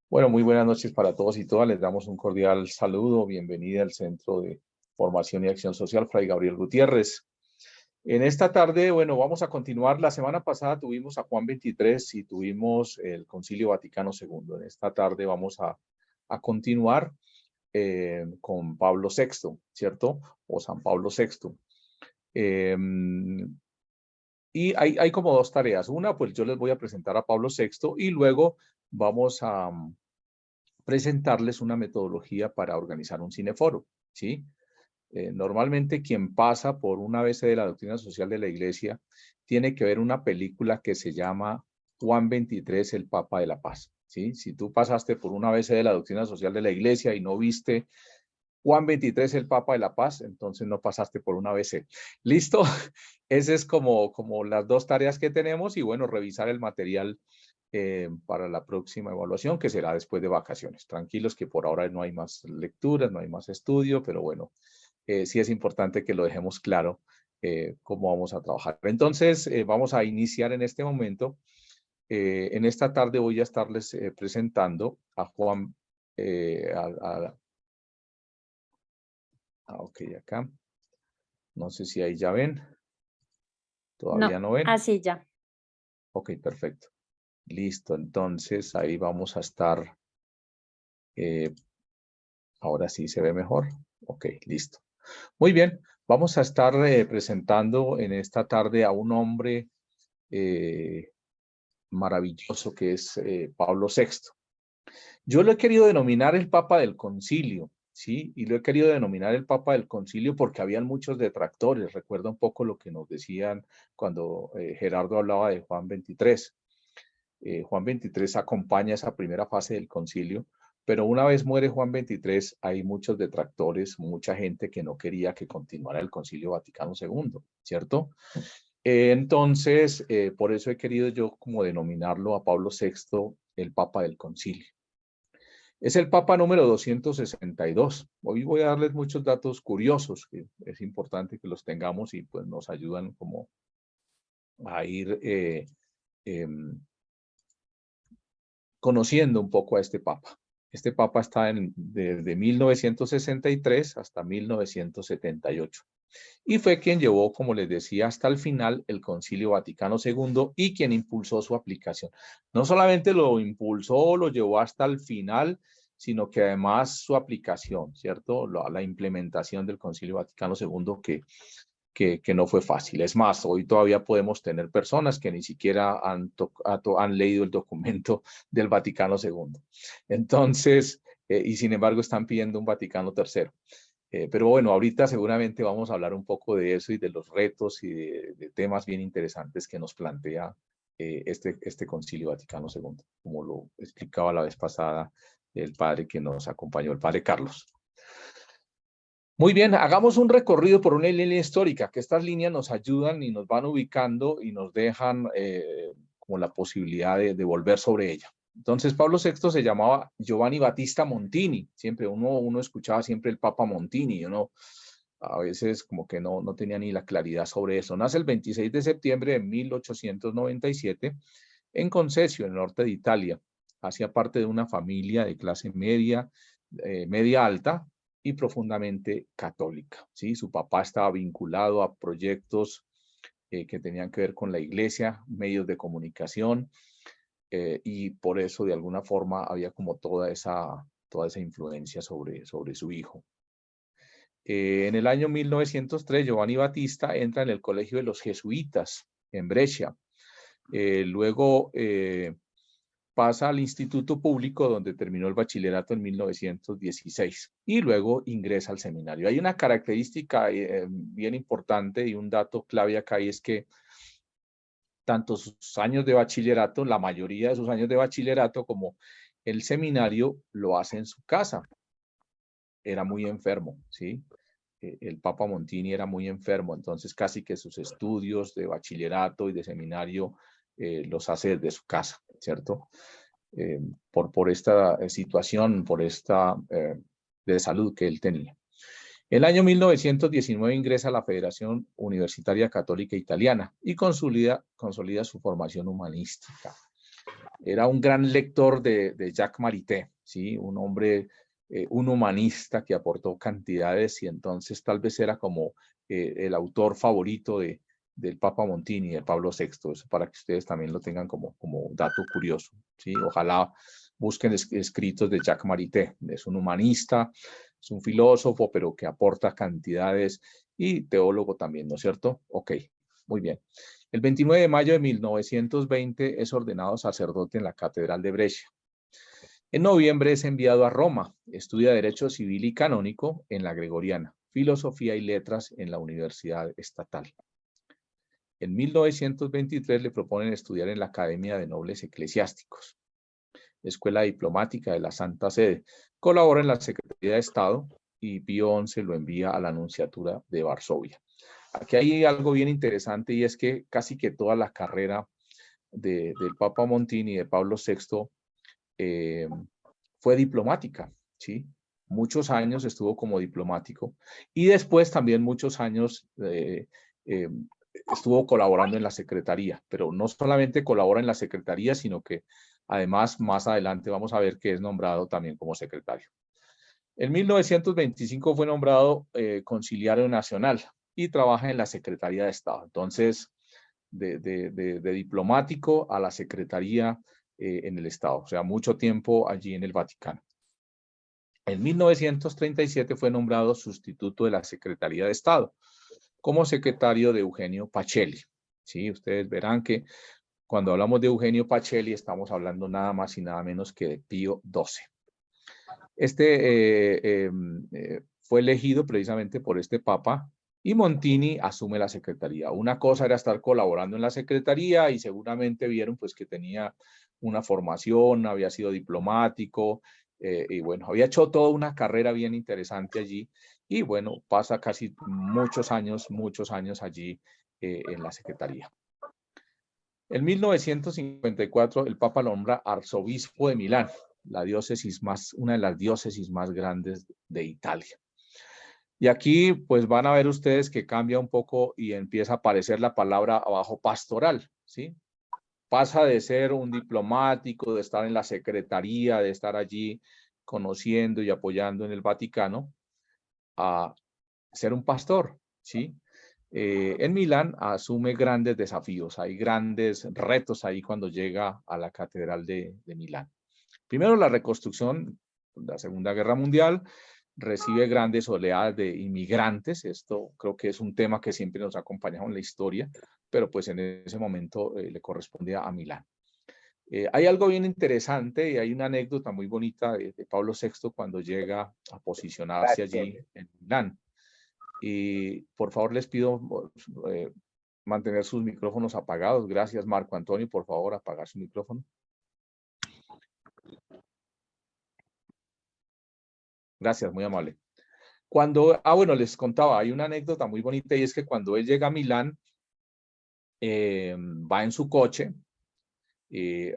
Bueno, muy buenas noches para todos y todas. Les damos un cordial saludo. Bienvenida al Centro de Formación y Acción Social, Fray Gabriel Gutiérrez. En esta tarde, bueno, vamos a continuar. La semana pasada tuvimos a Juan XXIII y tuvimos el Concilio Vaticano II. En esta tarde vamos a continuar con Pablo VI, ¿cierto? O San Pablo VI. Eh, y hay como dos tareas. Una, pues yo les voy a presentar a Pablo VI y luego vamos a presentarles una metodología para organizar un cineforo, ¿sí? Normalmente quien pasa por una ABC de la doctrina social de la Iglesia tiene que ver una película que se llama Juan XXIII, el Papa de la Paz, ¿sí? Si tú pasaste por una ABC de la doctrina social de la Iglesia y no viste Juan XXIII, el Papa de la Paz, entonces no pasaste por una ABC. ¿Listo? Ese es como las dos tareas que tenemos y bueno, revisar el material para la próxima evaluación, que será después de vacaciones. Tranquilos que por ahora no hay más lecturas, no hay más estudio, pero bueno, sí es importante que lo dejemos claro cómo vamos a trabajar. Entonces, vamos a iniciar en este momento. En esta tarde voy a estarles presentando a Juan, ok, acá. No sé si ahí ya ven. ¿Todavía No, no ven? así ya. Ok, perfecto. Listo, entonces ahí vamos a estar. eh, Ahora sí se ve mejor. Ok, listo. Muy bien, vamos a estar presentando en esta tarde a un hombre eh, maravilloso que es Pablo VI. Yo lo he querido denominar el Papa del Concilio, ¿sí? Y lo he querido denominar el Papa del Concilio porque habían muchos detractores. Recuerda un poco lo que nos decían cuando Gerardo hablaba de Juan XXIII. Juan XXIII acompaña esa primera fase del concilio, pero una vez muere Juan XXIII, hay muchos detractores, mucha gente que no quería que continuara el Concilio Vaticano II, ¿cierto? Entonces, por eso he querido yo como denominarlo a Pablo VI el Papa del Concilio. Es el Papa número 262. Hoy voy a darles muchos datos curiosos, que es importante que los tengamos y pues nos ayudan como a ir em, conociendo un poco a este papa. Este papa está desde 1963 hasta 1978 y fue quien llevó, como les decía, hasta el final el Concilio Vaticano II y quien impulsó su aplicación. No solamente lo impulsó, lo llevó hasta el final, sino que además su aplicación, ¿cierto? La implementación del Concilio Vaticano II que no fue fácil. Es más, hoy todavía podemos tener personas que ni siquiera han leído el documento del Vaticano II. Entonces, y sin embargo están pidiendo un Vaticano III. Pero bueno, ahorita seguramente vamos a hablar un poco de eso y de los retos y de temas bien interesantes que nos plantea este Concilio Vaticano II, como lo explicaba la vez pasada el padre que nos acompañó, el padre Carlos. Muy bien, hagamos un recorrido por una línea histórica, que estas líneas nos ayudan y nos van ubicando y nos dejan como la posibilidad de volver sobre ella. Entonces, Pablo VI se llamaba Giovanni Battista Montini. Siempre uno escuchaba siempre el Papa Montini, uno a veces como que no tenía ni la claridad sobre eso. Nace el 26 de septiembre de 1897 en Concesio, en el norte de Italia. Hacía parte de una familia de clase media, media alta, y profundamente católica, ¿sí? Su papá estaba vinculado a proyectos que tenían que ver con la iglesia, medios de comunicación, y por eso de alguna forma había como toda esa influencia sobre su hijo. En el año 1903, Giovanni Battista entra en el Colegio de los Jesuitas en Brescia. Luego pasa al Instituto Público, donde terminó el bachillerato en 1916 y luego ingresa al seminario. Hay una característica bien importante y un dato clave acá, y es que tanto sus años de bachillerato, la mayoría de sus años de bachillerato, como el seminario, lo hace en su casa. Era muy enfermo, ¿sí? El Papa Montini era muy enfermo, entonces casi que sus estudios de bachillerato y de seminario los hace desde su casa, ¿cierto? Por esta situación, por esta de salud que él tenía. El año 1919 ingresa a la Federación Universitaria Católica Italiana y consolida su formación humanística. Era un gran lector de Jacques Maritain, ¿sí? Un hombre, un humanista que aportó cantidades y entonces tal vez era como el autor favorito del Papa Montini, de Pablo VI. Eso para que ustedes también lo tengan como dato curioso, ¿sí? Ojalá busquen escritos de Jacques Maritain. Es un humanista, es un filósofo, pero que aporta cantidades y teólogo también, ¿no es cierto? Ok, muy bien. El 29 de mayo de 1920 es ordenado sacerdote en la Catedral de Brescia. En noviembre es enviado a Roma. Estudia Derecho Civil y Canónico en la Gregoriana, Filosofía y Letras en la Universidad Estatal. En 1923 le proponen estudiar en la Academia de Nobles Eclesiásticos, Escuela Diplomática de la Santa Sede. Colabora en la Secretaría de Estado y Pío XI lo envía a la Nunciatura de Varsovia. Aquí hay algo bien interesante y es que casi que toda la carrera del Papa Montini y de Pablo VI fue diplomática, ¿sí? Muchos años estuvo como diplomático y después también muchos años estuvo colaborando en la secretaría, pero no solamente colabora en la secretaría, sino que además más adelante vamos a ver que es nombrado también como secretario. En 1925 fue nombrado conciliario nacional y trabaja en la Secretaría de Estado. Entonces, de diplomático a la Secretaría en el Estado, o sea, mucho tiempo allí en el Vaticano. En 1937 fue nombrado sustituto de la Secretaría de Estado como secretario de Eugenio Pacelli. Sí, ustedes verán que cuando hablamos de Eugenio Pacelli estamos hablando nada más y nada menos que de Pío XII. Fue elegido precisamente por este papa y Montini asume la secretaría. Una cosa era estar colaborando en la secretaría y seguramente vieron pues que tenía una formación, había sido diplomático y bueno, había hecho toda una carrera bien interesante allí y bueno, pasa casi muchos años allí en la secretaría. En 1954 el Papa lo nombra arzobispo de Milán, una de las diócesis más grandes de Italia. Y aquí pues van a ver ustedes que cambia un poco y empieza a aparecer la palabra abajo pastoral, ¿sí? Pasa de ser un diplomático, de estar en la secretaría, de estar allí conociendo y apoyando en el Vaticano, a ser un pastor, ¿sí? En Milán asume grandes desafíos, hay grandes retos ahí cuando llega a la Catedral de Milán. Primero, la reconstrucción, la Segunda Guerra Mundial, recibe grandes oleadas de inmigrantes. Esto creo que es un tema que siempre nos ha acompañado en la historia, pero pues en ese momento le correspondía a Milán. Hay algo bien interesante y hay una anécdota muy bonita de Pablo VI cuando llega a posicionarse allí en Milán. Y por favor les pido mantener sus micrófonos apagados. Gracias, Marco Antonio, por favor, apagar su micrófono. Gracias, muy amable. Bueno, les contaba, hay una anécdota muy bonita y es que cuando él llega a Milán, va en su coche,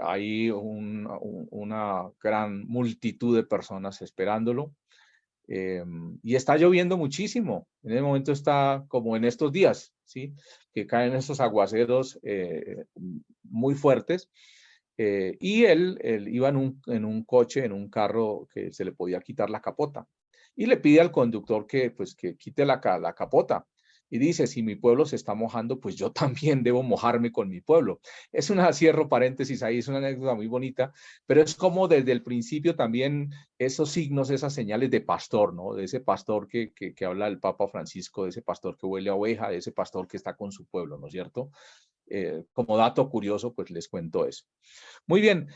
hay una gran multitud de personas esperándolo y está lloviendo muchísimo. En el momento está como en estos días, ¿sí? Que caen esos aguaceros muy fuertes. Y él iba en un coche, en un carro que se le podía quitar la capota. Y le pide al conductor pues, que quite la capota. Y dice, si mi pueblo se está mojando, pues yo también debo mojarme con mi pueblo. Es una, cierro paréntesis ahí, es una anécdota muy bonita, pero es como desde el principio también esos signos, esas señales de pastor, ¿no? De ese pastor que habla el Papa Francisco, de ese pastor que huele a oveja, de ese pastor que está con su pueblo, ¿no es cierto? Como dato curioso, pues les cuento eso. Muy bien.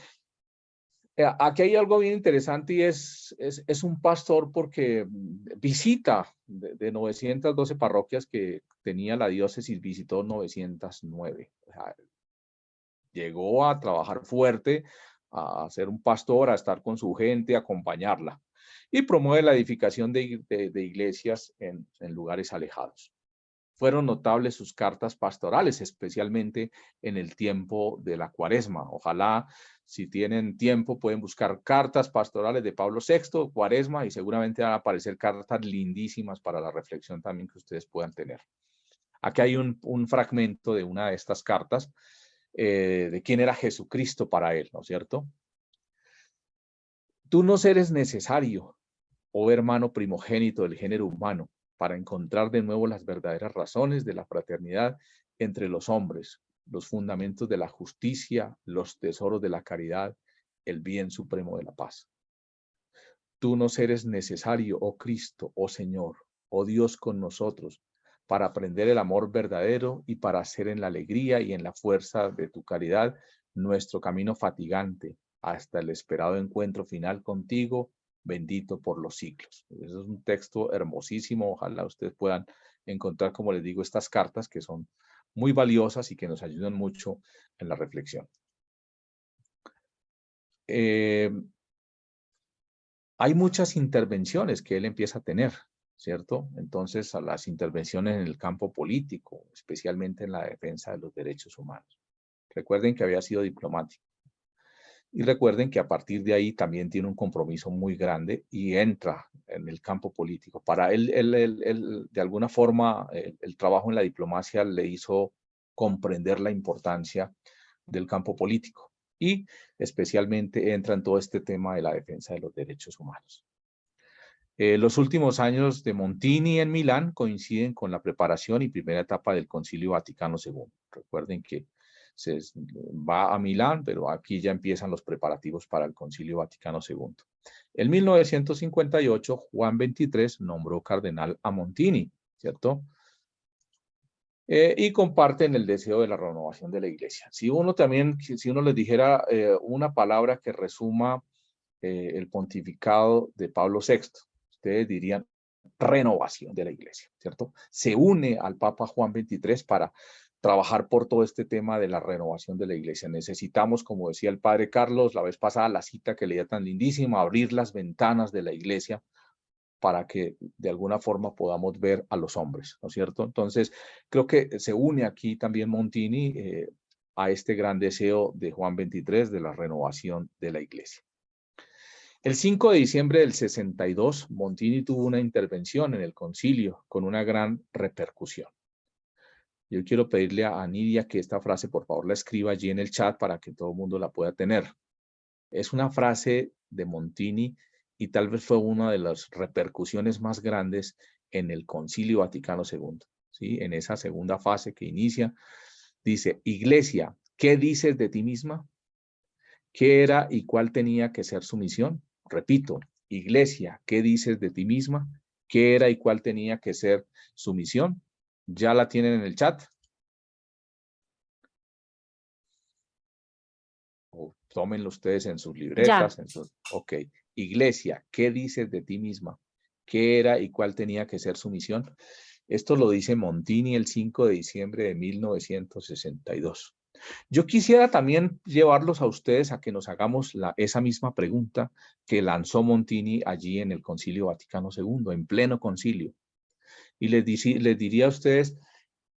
Aquí hay algo bien interesante y es un pastor porque visita de 912 parroquias que tenía la diócesis, visitó 909. O sea, llegó a trabajar fuerte, a ser un pastor, a estar con su gente, a acompañarla. Y promueve la edificación de iglesias en lugares alejados. Fueron notables sus cartas pastorales, especialmente en el tiempo de la Cuaresma. Ojalá, si tienen tiempo, pueden buscar cartas pastorales de Pablo VI, Cuaresma, y seguramente van a aparecer cartas lindísimas para la reflexión también que ustedes puedan tener. Aquí hay un fragmento de una de estas cartas. de quién era Jesucristo para él, ¿no es cierto? Tú nos eres necesario, oh hermano primogénito del género humano, para encontrar de nuevo las verdaderas razones de la fraternidad entre los hombres, los fundamentos de la justicia, los tesoros de la caridad, el bien supremo de la paz. Tú nos eres necesario, oh Cristo, oh Señor, oh Dios con nosotros, para aprender el amor verdadero y para hacer en la alegría y en la fuerza de tu caridad nuestro camino fatigante hasta el esperado encuentro final contigo, bendito por los siglos. Eso es un texto hermosísimo. Ojalá ustedes puedan encontrar, como les digo, estas cartas que son muy valiosas y que nos ayudan mucho en la reflexión. Hay muchas intervenciones que él empieza a tener, ¿cierto? Entonces, a las intervenciones en el campo político, especialmente en la defensa de los derechos humanos. Recuerden que había sido diplomático. Y recuerden que a partir de ahí también tiene un compromiso muy grande y entra en el campo político. Para él de alguna forma, el trabajo en la diplomacia le hizo comprender la importancia del campo político y especialmente entra en todo este tema de la defensa de los derechos humanos. Los últimos años de Montini en Milán coinciden con la preparación y primera etapa del Concilio Vaticano II. Recuerden que se va a Milán, pero aquí ya empiezan los preparativos para el Concilio Vaticano II. En 1958, Juan XXIII nombró cardenal a Montini, ¿cierto? Y comparten el deseo de la renovación de la iglesia. Si uno les dijera una palabra que resuma el pontificado de Pablo VI, ustedes dirían renovación de la iglesia, ¿cierto? Se une al Papa Juan XXIII para trabajar por todo este tema de la renovación de la iglesia. Necesitamos, como decía el padre Carlos la vez pasada, la cita que leía tan lindísima, abrir las ventanas de la iglesia para que de alguna forma podamos ver a los hombres, ¿no es cierto? Entonces, creo que se une aquí también Montini a este gran deseo de Juan XXIII de la renovación de la iglesia. El 5 de diciembre del 62, Montini tuvo una intervención en el concilio con una gran repercusión. Yo quiero pedirle a Nidia que esta frase, por favor, la escriba allí en el chat para que todo el mundo la pueda tener. Es una frase de Montini y tal vez fue una de las repercusiones más grandes en el Concilio Vaticano II. ¿Sí? En esa segunda fase que inicia, dice, Iglesia, ¿qué dices de ti misma? ¿Qué era y cuál tenía que ser su misión? Repito, Iglesia, ¿qué dices de ti misma? ¿Qué era y cuál tenía que ser su misión? ¿Ya la tienen en el chat? O tómenlo ustedes en sus libretas. Ya. Ok. Iglesia, ¿qué dices de ti misma? ¿Qué era y cuál tenía que ser su misión? Esto lo dice Montini el 5 de diciembre de 1962. Yo quisiera también llevarlos a ustedes a que nos hagamos esa misma pregunta que lanzó Montini allí en el Concilio Vaticano II, en pleno concilio. Y les diría a ustedes,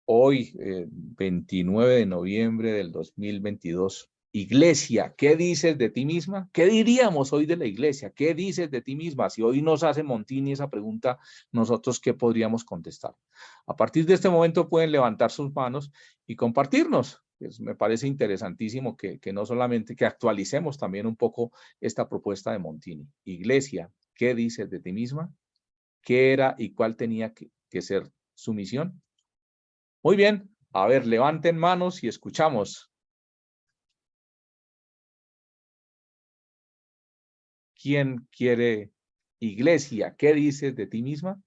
hoy, 29 de noviembre del 2022, Iglesia, ¿qué dices de ti misma? ¿Qué diríamos hoy de la iglesia? ¿Qué dices de ti misma? Si hoy nos hace Montini esa pregunta, nosotros, ¿qué podríamos contestar? A partir de este momento pueden levantar sus manos y compartirnos. Pues me parece interesantísimo que no solamente que actualicemos también un poco esta propuesta de Montini. Iglesia, ¿qué dices de ti misma? ¿Qué era y cuál tenía que ser su misión? Muy bien, a ver, levanten manos y escuchamos. ¿Quién quiere iglesia? ¿Qué dices de ti misma?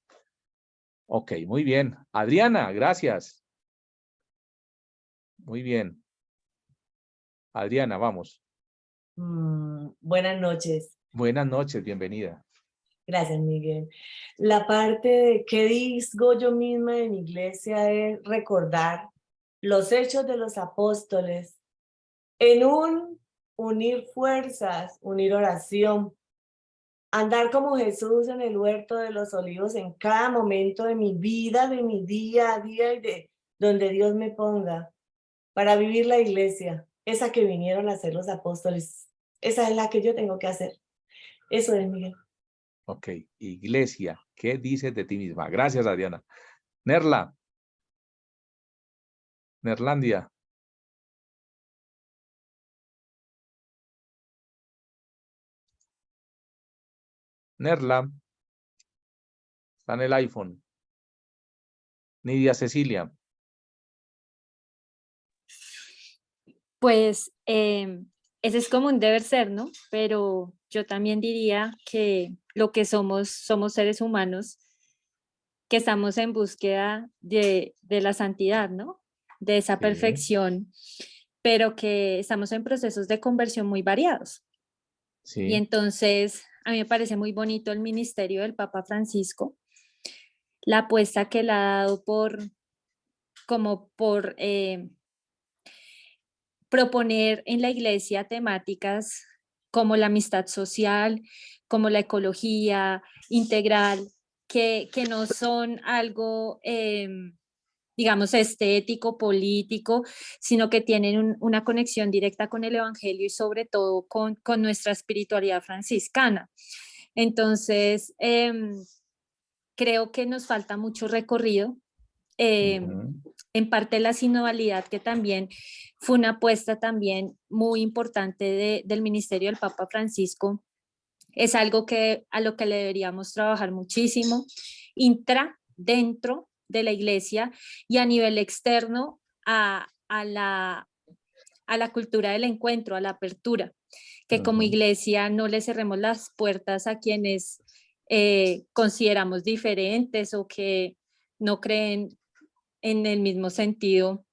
Ok, muy bien. Adriana, gracias. Muy bien. Adriana, vamos. Buenas noches. Buenas noches, bienvenida. Gracias, Miguel. La parte de qué digo yo misma en iglesia es recordar los hechos de los apóstoles en un unir fuerzas, unir oración, andar como Jesús en el huerto de los olivos en cada momento de mi vida, de mi día a día y de donde Dios me ponga para vivir la iglesia, esa que vinieron a hacer los apóstoles. Esa es la que yo tengo que hacer. Eso es, Miguel. Ok, iglesia, ¿qué dices de ti misma? Gracias, Adriana. Nerla, Nerlandia. Nerla, está en el iPhone. Nidia Cecilia. Pues ese es como un deber ser, ¿no? Pero yo también diría que lo que somos seres humanos que estamos en búsqueda de la santidad, ¿no? De esa Sí, perfección, pero que estamos en procesos de conversión muy variados. Y sí, entonces a mí me parece muy bonito el ministerio del Papa Francisco, la apuesta que le ha dado por proponer en la iglesia temáticas como la amistad social, como la ecología integral, que no son algo, digamos, estético, político, sino que tienen una conexión directa con el Evangelio y sobre todo con nuestra espiritualidad franciscana. Entonces, creo que nos falta mucho recorrido. ujú, En parte la sinodalidad, que también fue una apuesta también muy importante del ministerio del Papa Francisco, es algo a lo que le deberíamos trabajar muchísimo, dentro de la iglesia y a nivel externo a la cultura del encuentro, a la apertura, que como ujú. iglesia no le cerremos las puertas a quienes consideramos diferentes o que no creen en el mismo sentido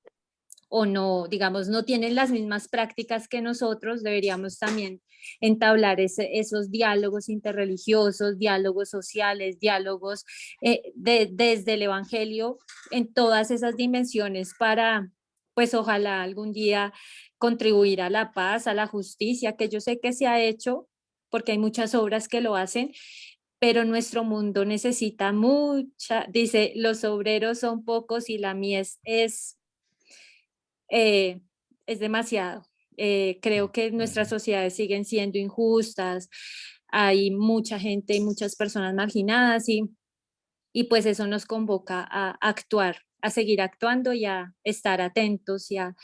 o no, digamos, no tienen las mismas prácticas que nosotros, deberíamos también entablar esos diálogos interreligiosos, diálogos sociales, diálogos desde el Evangelio en todas esas dimensiones para, pues ojalá algún día contribuir a la paz, a la justicia, que yo sé que se ha hecho porque hay muchas obras que lo hacen, pero nuestro mundo necesita mucha, dice, los obreros son pocos y la mies eh, es demasiado. Creo que nuestras Ujú. sociedades siguen siendo injustas, hay mucha gente y muchas personas marginadas y pues eso nos convoca a actuar, a seguir actuando y a estar atentos y a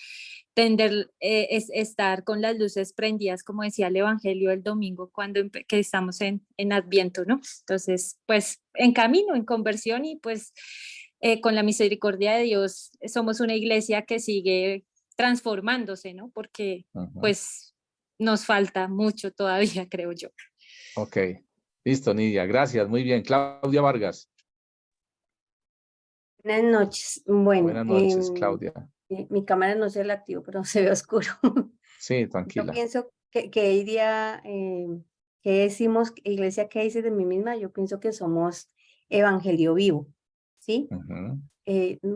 estar con las luces prendidas, como decía el Evangelio el domingo cuando que estamos en Adviento, ¿no? Entonces, pues en camino, en conversión y pues con la misericordia de Dios somos una iglesia que sigue transformándose, ¿no? Porque Ujú. pues nos falta mucho todavía, creo yo. Ok, listo, Nidia, gracias, muy bien. Claudia Vargas, Buenas noches. Bueno, buenas noches, Claudia. mi cámara no se la activo, pero se ve oscuro. Sí, Yo tranquila. pienso que iría, ¿qué decimos, iglesia, qué dice de mí misma? Yo pienso que somos evangelio vivo, ¿sí? Ujú,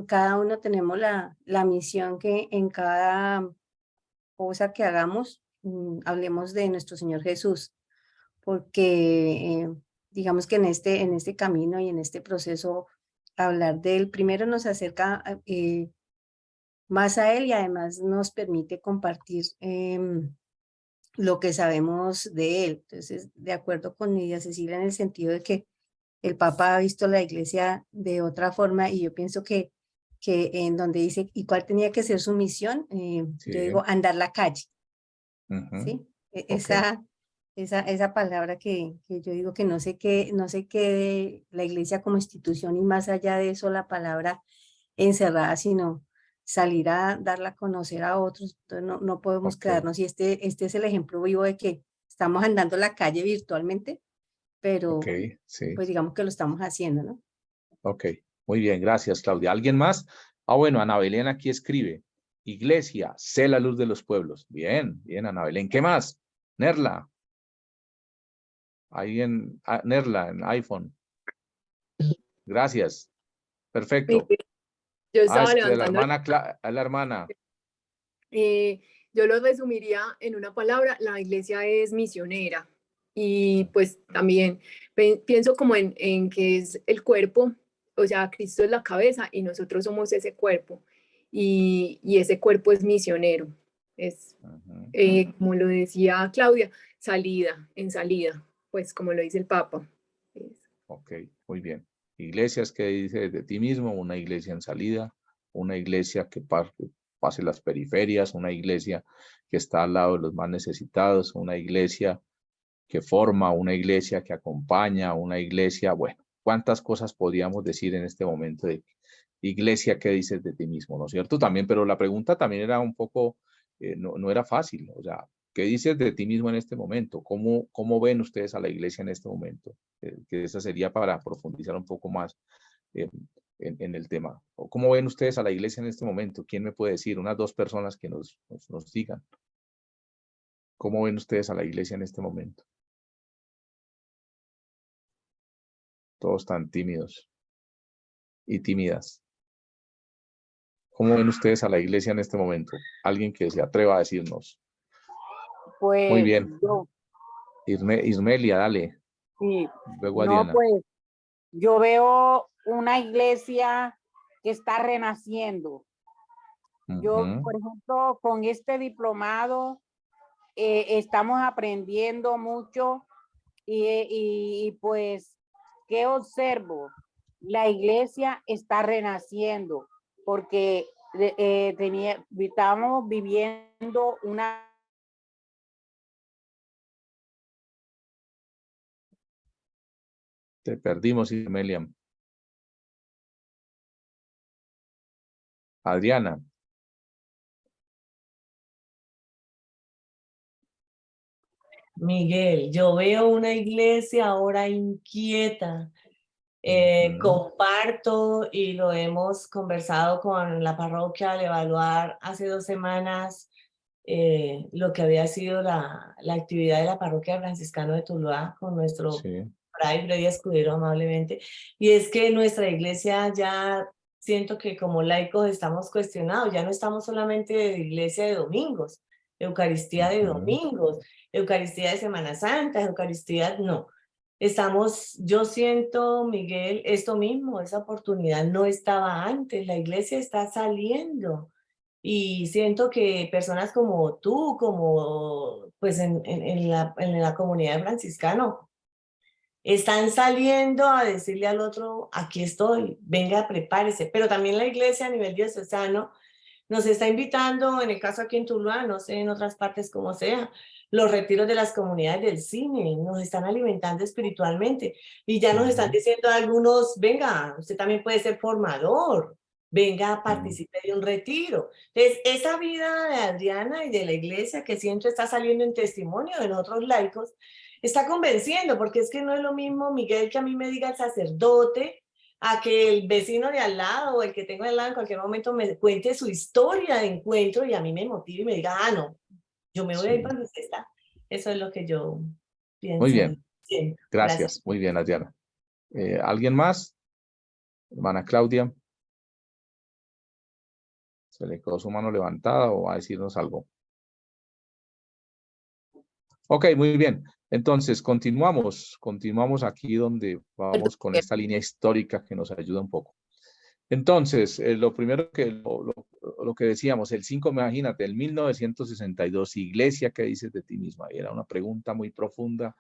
Cada uno tenemos la misión que en cada cosa que hagamos, hablemos de nuestro Señor Jesús, porque digamos que en este camino y en este proceso, hablar de él primero nos acerca más a él y además nos permite compartir lo que sabemos de él. Entonces, de acuerdo con Nidia Cecilia en el sentido de que el Papa ha visto la iglesia de otra forma y yo pienso que en donde dice, ¿y cuál tenía que ser su misión? Yo sí, digo, andar la calle, ujú, ¿sí? ok, Esa palabra que yo digo que no sé qué la iglesia como institución y más allá de eso la palabra encerrada, sino salir a darla a conocer a otros. Entonces no podemos ok, quedarnos y este es el ejemplo vivo de que estamos andando la calle virtualmente, ok, pero sí, pues digamos que lo estamos haciendo, ¿no? ok. Muy bien, gracias, Claudia. ¿Alguien más? Ah, bueno, Ana Belén aquí escribe. Iglesia, sé la luz de los pueblos. Bien, bien, Ana Belén. ¿Qué más? Nerla, ahí Nerla, en iPhone. Gracias. Mire, Perfecto. yo Ah, estaba es que de la levantando, hermana, a la hermana. eh, yo lo resumiría en una palabra, la iglesia es misionera y Mm, pues también pienso como en que es el cuerpo, o sea, Cristo es la cabeza y nosotros somos ese cuerpo y ese cuerpo es misionero, es ujú. como lo decía Claudia, salida, en salida, pues como lo dice el Papa. Ok, muy bien. Iglesias que dice de ti mismo, una iglesia en salida, una iglesia que pase las periferias, una iglesia que está al lado de los más necesitados, una iglesia que forma, una iglesia que acompaña, una iglesia, bueno, cuántas cosas podríamos decir en este momento de iglesia, ¿qué dices de ti mismo? ¿No es cierto? También, pero la pregunta también era un poco, no era fácil, o sea, ¿qué dices de ti mismo en este momento? ¿Cómo ven ustedes a la iglesia en este momento? Que esa sería para profundizar un poco más eh, en el tema. ¿Cómo ven ustedes a la iglesia en este momento? ¿Quién me puede decir? Unas dos personas que nos digan. ¿Cómo ven ustedes a la iglesia en este momento? Todos tan tímidos y tímidas. ¿Cómo ven ustedes a la iglesia en este momento? Alguien que se atreva a decirnos. Muy Pues bien. yo, Ismelia, dale. sí, Luego no, Adriana. pues yo veo una iglesia que está renaciendo. Yo, Ujú. por ejemplo, con este diplomado estamos aprendiendo mucho y pues, ¿qué observo? La iglesia está renaciendo porque estábamos viviendo una... Te perdimos, Ismelia. Adriana. Miguel, yo veo una iglesia ahora inquieta. Ujú. Comparto y lo hemos conversado con la parroquia al evaluar hace 2 semanas lo que había sido la actividad de la parroquia franciscano de Tuluá con nuestro Sí. fray Freddy Escudero amablemente. Y es que nuestra iglesia ya siento que como laicos estamos cuestionados, ya no estamos solamente de iglesia de domingos, Eucaristía de Ujú. domingos, Eucaristía de Semana Santa, Eucaristía, no. Estamos, yo siento, Miguel, esto mismo, esa oportunidad no estaba antes, la iglesia está saliendo y siento que personas como tú, como pues en la comunidad franciscana, están saliendo a decirle al otro, aquí estoy, venga, prepárese, pero también la iglesia a nivel diocesano nos está invitando, en el caso aquí en Tuluá, no sé en otras partes como sea, los retiros de las comunidades del cine, nos están alimentando espiritualmente y ya nos están Ujú. diciendo algunos, venga, usted también puede ser formador, venga, Ujú. participe de un retiro. Entonces, esa vida de Adriana y de la iglesia que siempre está saliendo en testimonio de nosotros laicos, está convenciendo, porque es que no es lo mismo, Miguel, que a mí me diga el sacerdote, a que el vecino de al lado o el que tengo al lado en cualquier momento me cuente su historia de encuentro y a mí me motive y me diga, ah, no, yo me voy a ir Sí. para donde usted está. Eso es lo que yo Muy pienso. bien. Sí, gracias. Gracias. Muy bien, Adriana. ¿Alguien más? Hermana Claudia. ¿Se le quedó su mano levantada o va a decirnos algo? Ok, muy bien. Entonces, continuamos aquí donde vamos con esta línea histórica que nos ayuda un poco. Entonces, lo primero lo que decíamos, el 5, imagínate, el 1962, iglesia, ¿qué dices de ti misma? Y era una pregunta muy profunda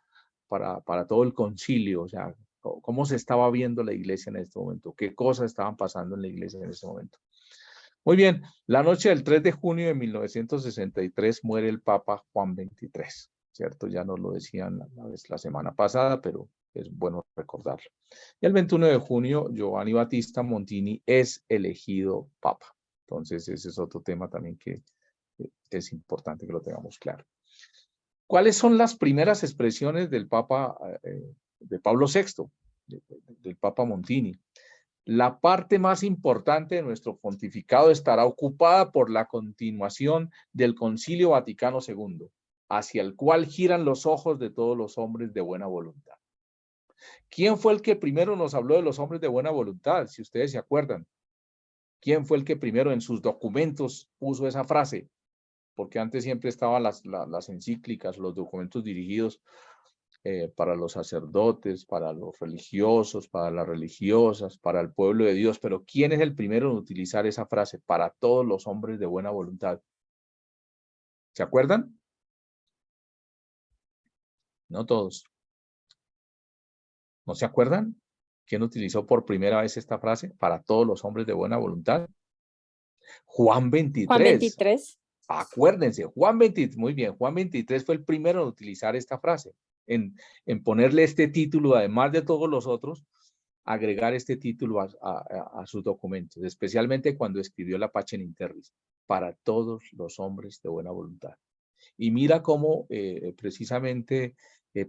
para todo el concilio, o sea, ¿cómo se estaba viendo la iglesia en este momento? ¿Qué cosas estaban pasando en la iglesia en este momento? Muy bien, la noche del 3 de junio de 1963 muere el Papa Juan XXIII, ¿cierto? Ya nos lo decían la semana pasada, pero es bueno recordarlo. Y el 21 de junio, Giovanni Battista Montini es elegido Papa. Entonces, ese es otro tema también que es importante que lo tengamos claro. ¿Cuáles son las primeras expresiones del Papa, de Pablo VI, del Papa Montini? La parte más importante de nuestro pontificado estará ocupada por la continuación del Concilio Vaticano II, hacia el cual giran los ojos de todos los hombres de buena voluntad. ¿Quién fue el que primero nos habló de los hombres de buena voluntad? Si ustedes se acuerdan. ¿Quién fue el que primero en sus documentos puso esa frase? Porque antes siempre estaban las encíclicas, los documentos dirigidos para los sacerdotes, para los religiosos, para las religiosas, para el pueblo de Dios. Pero ¿quién es el primero en utilizar esa frase? Para todos los hombres de buena voluntad. ¿Se acuerdan? No todos. ¿No se acuerdan? ¿Quién utilizó por primera vez esta frase? Para todos los hombres de buena voluntad. Juan Juan 23. 23. Acuérdense, Juan 23, muy bien, Juan 23 fue el primero en utilizar esta frase. en ponerle este título, además de todos los otros, agregar este título a sus documentos, especialmente cuando escribió la Pacem in Terris, para todos los hombres de buena voluntad. Y mira cómo precisamente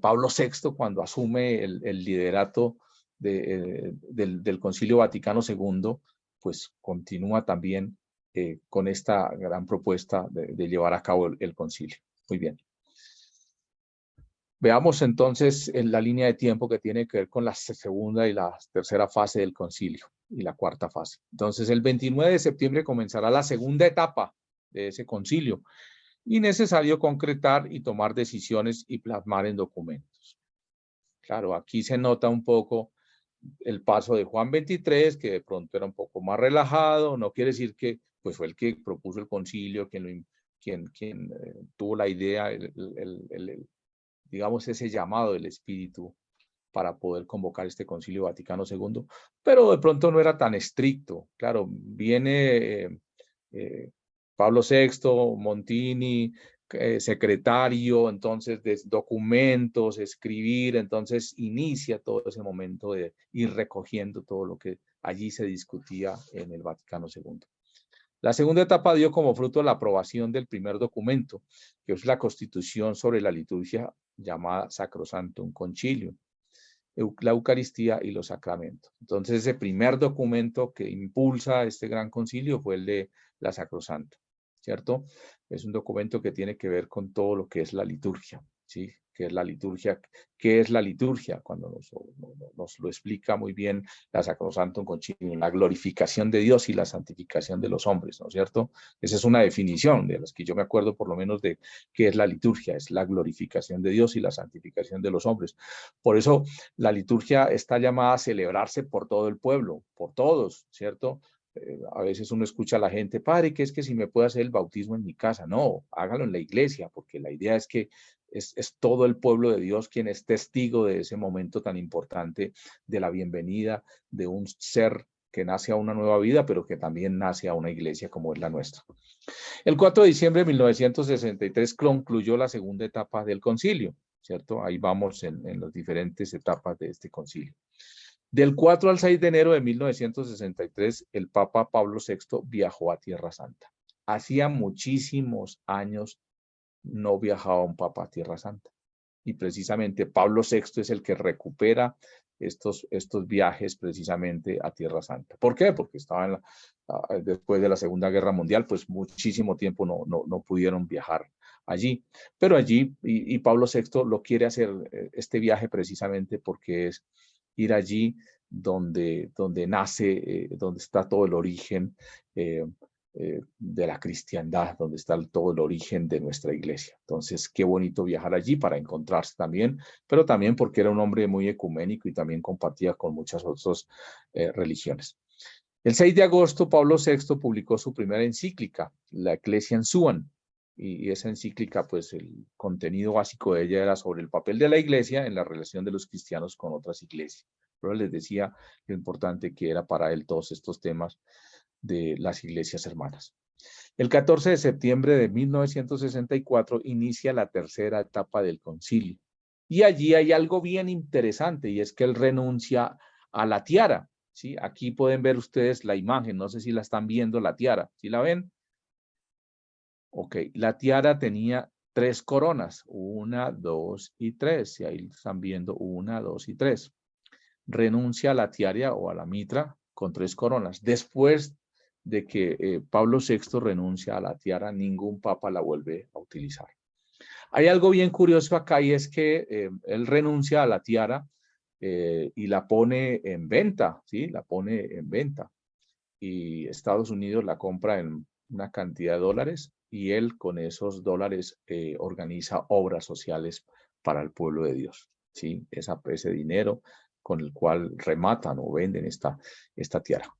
Pablo VI, cuando asume el liderato del Concilio Vaticano II, pues continúa también con esta gran propuesta de llevar a cabo el concilio. Muy bien. Veamos entonces en la línea de tiempo que tiene que ver con la segunda y la tercera fase del concilio y la cuarta fase. Entonces, el 29 de septiembre comenzará la segunda etapa de ese concilio y necesario concretar y tomar decisiones y plasmar en documentos. Claro, aquí se nota un poco el paso de Juan XXIII, que de pronto era un poco más relajado. No quiere decir que pues, fue el que propuso el concilio, quien tuvo la idea, digamos, ese llamado del Espíritu para poder convocar este Concilio Vaticano II, pero de pronto no era tan estricto. Claro, viene Pablo VI, Montini, secretario, entonces de documentos, escribir, entonces inicia todo ese momento de ir recogiendo todo lo que allí se discutía en el Vaticano II. La segunda etapa dio como fruto la aprobación del primer documento, que es la Constitución sobre la liturgia llamada Sacrosanctum Concilium, la Eucaristía y los sacramentos. Entonces, ese primer documento que impulsa este gran concilio fue el de la Sacrosanto, ¿cierto? Es un documento que tiene que ver con todo lo que es la liturgia, ¿sí? ¿Qué es la liturgia? ¿Qué es la liturgia? Cuando nos lo explica muy bien la Sacrosanctum Concilium, la glorificación de Dios y la santificación de los hombres, ¿no es cierto? Esa es una definición de las que yo me acuerdo por lo menos de qué es la liturgia, es la glorificación de Dios y la santificación de los hombres. Por eso la liturgia está llamada a celebrarse por todo el pueblo, por todos, ¿cierto? A veces uno escucha a la gente, padre, ¿qué es que si me puede hacer el bautismo en mi casa? No, hágalo en la iglesia, porque la idea es que es todo el pueblo de Dios quien es testigo de ese momento tan importante de la bienvenida de un ser que nace a una nueva vida, pero que también nace a una iglesia como es la nuestra. El 4 de diciembre de 1963 concluyó la segunda etapa del concilio, ¿cierto? Ahí vamos en las diferentes etapas de este concilio. Del 4 al 6 de enero de 1963, el Papa Pablo VI viajó a Tierra Santa. Hacía muchísimos años no viajaba un Papa a Tierra Santa. Y precisamente Pablo VI es el que recupera estos viajes precisamente a Tierra Santa. ¿Por qué? Porque estaban después de la Segunda Guerra Mundial, pues muchísimo tiempo no pudieron viajar allí. Pero allí, y Pablo VI lo quiere hacer este viaje precisamente porque es ir allí donde nace, donde está todo el origen de la cristiandad, donde está todo el origen de nuestra iglesia. Entonces, qué bonito viajar allí para encontrarse también, pero también porque era un hombre muy ecuménico y también compartía con muchas otras religiones. El 6 de agosto, Pablo VI publicó su primera encíclica, la Ecclesiam Suam, y esa encíclica, pues el contenido básico de ella era sobre el papel de la iglesia en la relación de los cristianos con otras iglesias. Pero les decía lo importante que era para él todos estos temas de las iglesias hermanas. El 14 de septiembre de 1964 inicia la tercera etapa del concilio. Y allí hay algo bien interesante, y es que él renuncia a la tiara. ¿Sí? Aquí pueden ver ustedes la imagen, no sé si la están viendo, la tiara. ¿Sí la ven? Ok, la tiara tenía 3 coronas, 1, 2 y 3. Y ahí están viendo 1, 2 y 3. Renuncia a la tiara o a la mitra con 3 coronas. Después de que Pablo VI renuncia a la tiara, ningún papa la vuelve a utilizar. Hay algo bien curioso acá y es que él renuncia a la tiara y la pone en venta, ¿sí? La pone en venta. Y Estados Unidos la compra en una cantidad de dólares y él con esos dólares organiza obras sociales para el pueblo de Dios, ¿sí? Ese dinero con el cual rematan o venden esta tiara.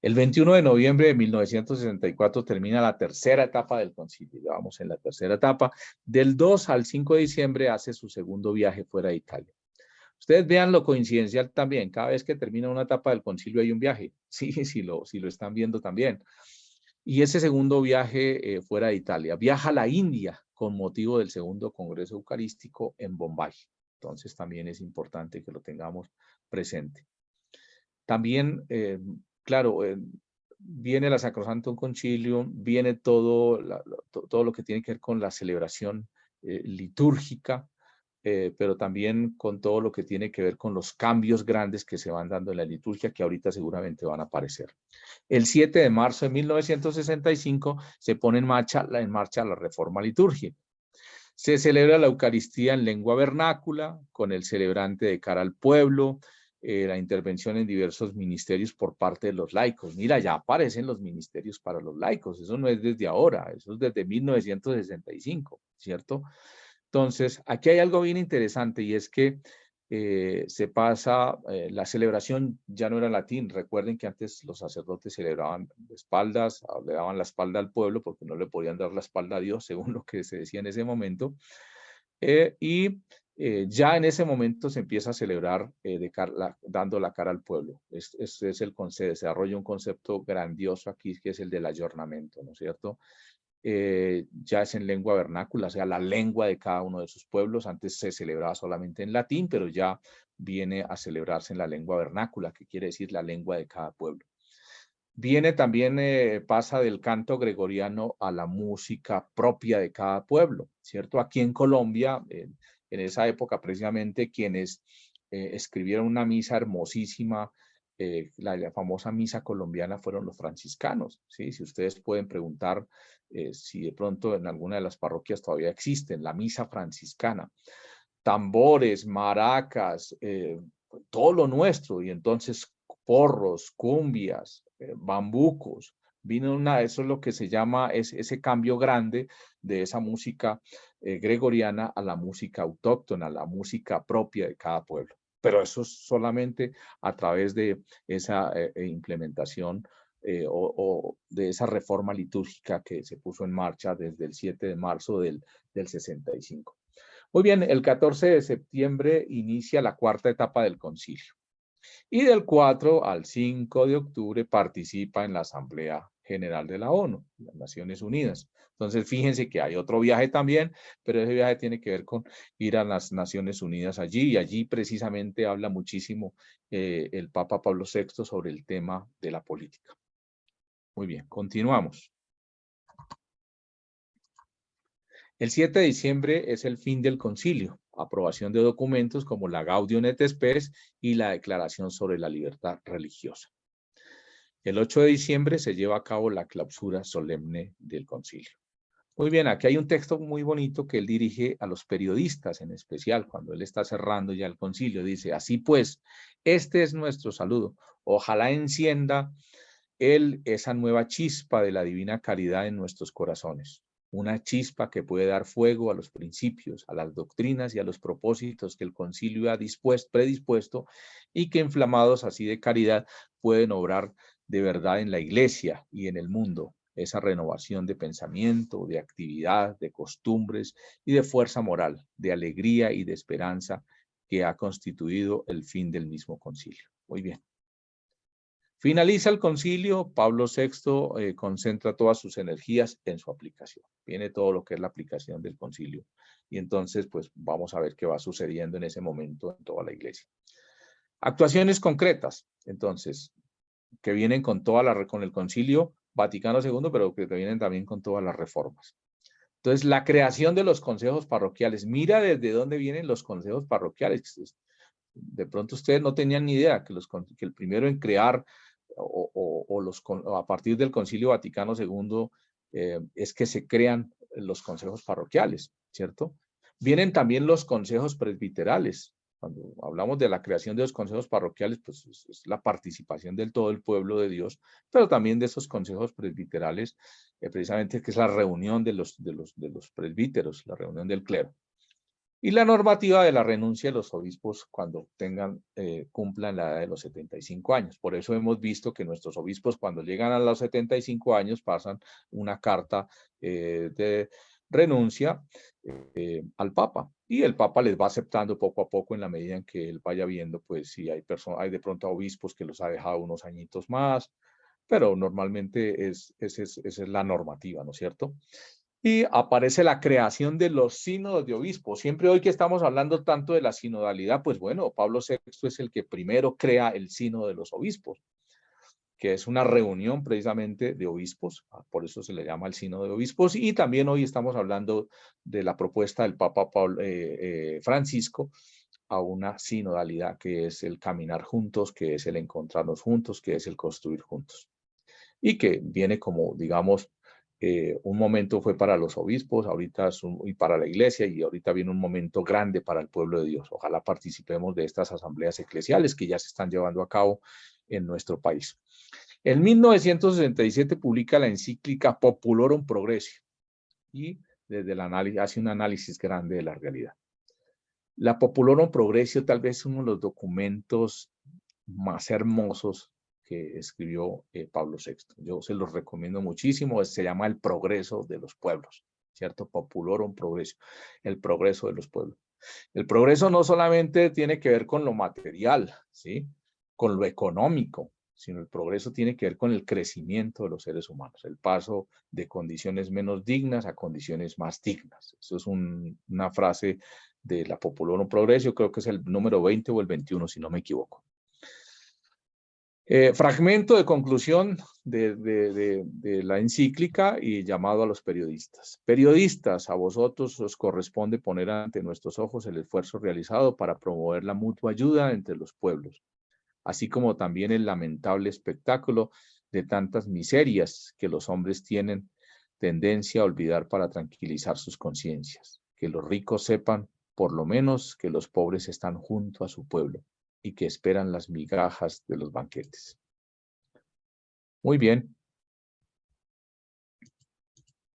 El 21 de noviembre de 1964 termina la tercera etapa del concilio. Ya vamos en la tercera etapa. Del 2 al 5 de diciembre hace su segundo viaje fuera de Italia. Ustedes vean lo coincidencial también. Cada vez que termina una etapa del concilio hay un viaje. Sí, si lo están viendo también. Y ese segundo viaje fuera de Italia. Viaja a la India con motivo del segundo Congreso Eucarístico en Bombay. Entonces también es importante que lo tengamos presente. También, claro, viene la Sacrosanctum Concilium, viene todo lo que tiene que ver con la celebración litúrgica, pero también con todo lo que tiene que ver con los cambios grandes que se van dando en la liturgia, que ahorita seguramente van a aparecer. El 7 de marzo de 1965 se pone en marcha la reforma litúrgica. Se celebra la Eucaristía en lengua vernácula, con el celebrante de cara al pueblo, la intervención en diversos ministerios por parte de los laicos. Mira, ya aparecen los ministerios para los laicos, eso no es desde ahora, eso es desde 1965, ¿cierto? Entonces, aquí hay algo bien interesante y es que se pasa, la celebración ya no era latín. Recuerden que antes los sacerdotes celebraban de espaldas, le daban la espalda al pueblo porque no le podían dar la espalda a Dios, según lo que se decía en ese momento. Ya en ese momento se empieza a celebrar dando la cara al pueblo. Es el concepto, se desarrolla un concepto grandioso aquí, que es el del ayornamiento, ¿no es cierto? Ya es en lengua vernácula, o sea, la lengua de cada uno de sus pueblos. Antes se celebraba solamente en latín, pero ya viene a celebrarse en la lengua vernácula, que quiere decir la lengua de cada pueblo. Viene también, pasa del canto gregoriano a la música propia de cada pueblo, ¿cierto? Aquí en Colombia, en esa época precisamente, quienes escribieron una misa hermosísima, la famosa misa colombiana, fueron los franciscanos, ¿sí? Si ustedes pueden preguntar si de pronto en alguna de las parroquias todavía existen, la misa franciscana, tambores, maracas, todo lo nuestro, y entonces porros, cumbias, bambucos, eso es lo que se llama ese cambio grande de esa música gregoriana a la música autóctona, a la música propia de cada pueblo. Pero eso es solamente a través de esa implementación o de esa reforma litúrgica que se puso en marcha desde el 7 de marzo del 65. Muy bien, el 14 de septiembre inicia la cuarta etapa del concilio. Y del 4 al 5 de octubre participa en la Asamblea General de la ONU, las Naciones Unidas. Entonces, fíjense que hay otro viaje también, pero ese viaje tiene que ver con ir a las Naciones Unidas allí, y allí precisamente habla muchísimo el Papa Pablo VI sobre el tema de la política. Muy bien, continuamos. El 7 de diciembre es el fin del concilio, aprobación de documentos como la Gaudium et Spes y la Declaración sobre la Libertad Religiosa. El 8 de diciembre se lleva a cabo la clausura solemne del concilio. Muy bien, aquí hay un texto muy bonito que él dirige a los periodistas en especial, cuando él está cerrando ya el concilio. Dice, así pues, este es nuestro saludo. Ojalá encienda él esa nueva chispa de la divina caridad en nuestros corazones. Una chispa que puede dar fuego a los principios, a las doctrinas y a los propósitos que el concilio ha predispuesto, y que inflamados así de caridad pueden obrar de verdad en la iglesia y en el mundo. Esa renovación de pensamiento, de actividad, de costumbres y de fuerza moral, de alegría y de esperanza que ha constituido el fin del mismo concilio. Muy bien. Finaliza el concilio, Pablo VI concentra todas sus energías en su aplicación. Viene todo lo que es la aplicación del concilio. Y entonces, pues vamos a ver qué va sucediendo en ese momento en toda la iglesia. Actuaciones concretas, entonces, que vienen con el concilio Vaticano II, pero que vienen también con todas las reformas. Entonces, la creación de los consejos parroquiales. Mira desde dónde vienen los consejos parroquiales. De pronto ustedes no tenían ni idea que el primero en crear a partir del Concilio Vaticano II es que se crean los consejos parroquiales, ¿cierto? Vienen también los consejos presbiterales. Cuando hablamos de la creación de los consejos parroquiales, pues es la participación del todo el pueblo de Dios, pero también de esos consejos presbiterales, precisamente que es la reunión de los presbíteros, la reunión del clero. Y la normativa de la renuncia de los obispos cuando cumplan la edad de los 75 años. Por eso hemos visto que nuestros obispos cuando llegan a los 75 años pasan una carta de renuncia al Papa. Y el Papa les va aceptando poco a poco en la medida en que él vaya viendo, pues si hay de pronto obispos que los ha dejado unos añitos más, pero normalmente esa es la normativa, ¿no es cierto? Y aparece la creación de los sínodos de obispos. Siempre hoy que estamos hablando tanto de la sinodalidad, pues bueno, Pablo VI es el que primero crea el sínodo de los obispos, que es una reunión precisamente de obispos, por eso se le llama el sínodo de obispos, y también hoy estamos hablando de la propuesta del Papa Francisco a una sinodalidad, que es el caminar juntos, que es el encontrarnos juntos, que es el construir juntos. Y que viene como, digamos, un momento fue para los obispos, ahorita y para la iglesia, y ahorita viene un momento grande para el pueblo de Dios. Ojalá participemos de estas asambleas eclesiales que ya se están llevando a cabo en nuestro país. En 1967 publica la encíclica Populorum Progressio y desde el análisis, hace un análisis grande de la realidad. La Populorum Progressio tal vez es uno de los documentos más hermosos que escribió Pablo VI. Yo se los recomiendo muchísimo. Se llama El Progreso de los Pueblos, ¿cierto? Populorum Progressio, el progreso de los pueblos. El progreso no solamente tiene que ver con lo material, ¿sí? Con lo económico, sino el progreso tiene que ver con el crecimiento de los seres humanos, el paso de condiciones menos dignas a condiciones más dignas. Eso es una frase de la Populorum Progressio, creo que es el número 20 o el 21, si no me equivoco. Fragmento de conclusión de la encíclica y llamado a los periodistas. Periodistas, a vosotros os corresponde poner ante nuestros ojos el esfuerzo realizado para promover la mutua ayuda entre los pueblos, así como también el lamentable espectáculo de tantas miserias que los hombres tienen tendencia a olvidar para tranquilizar sus conciencias. Que los ricos sepan, por lo menos, que los pobres están junto a su pueblo y que esperan las migajas de los banquetes. Muy bien.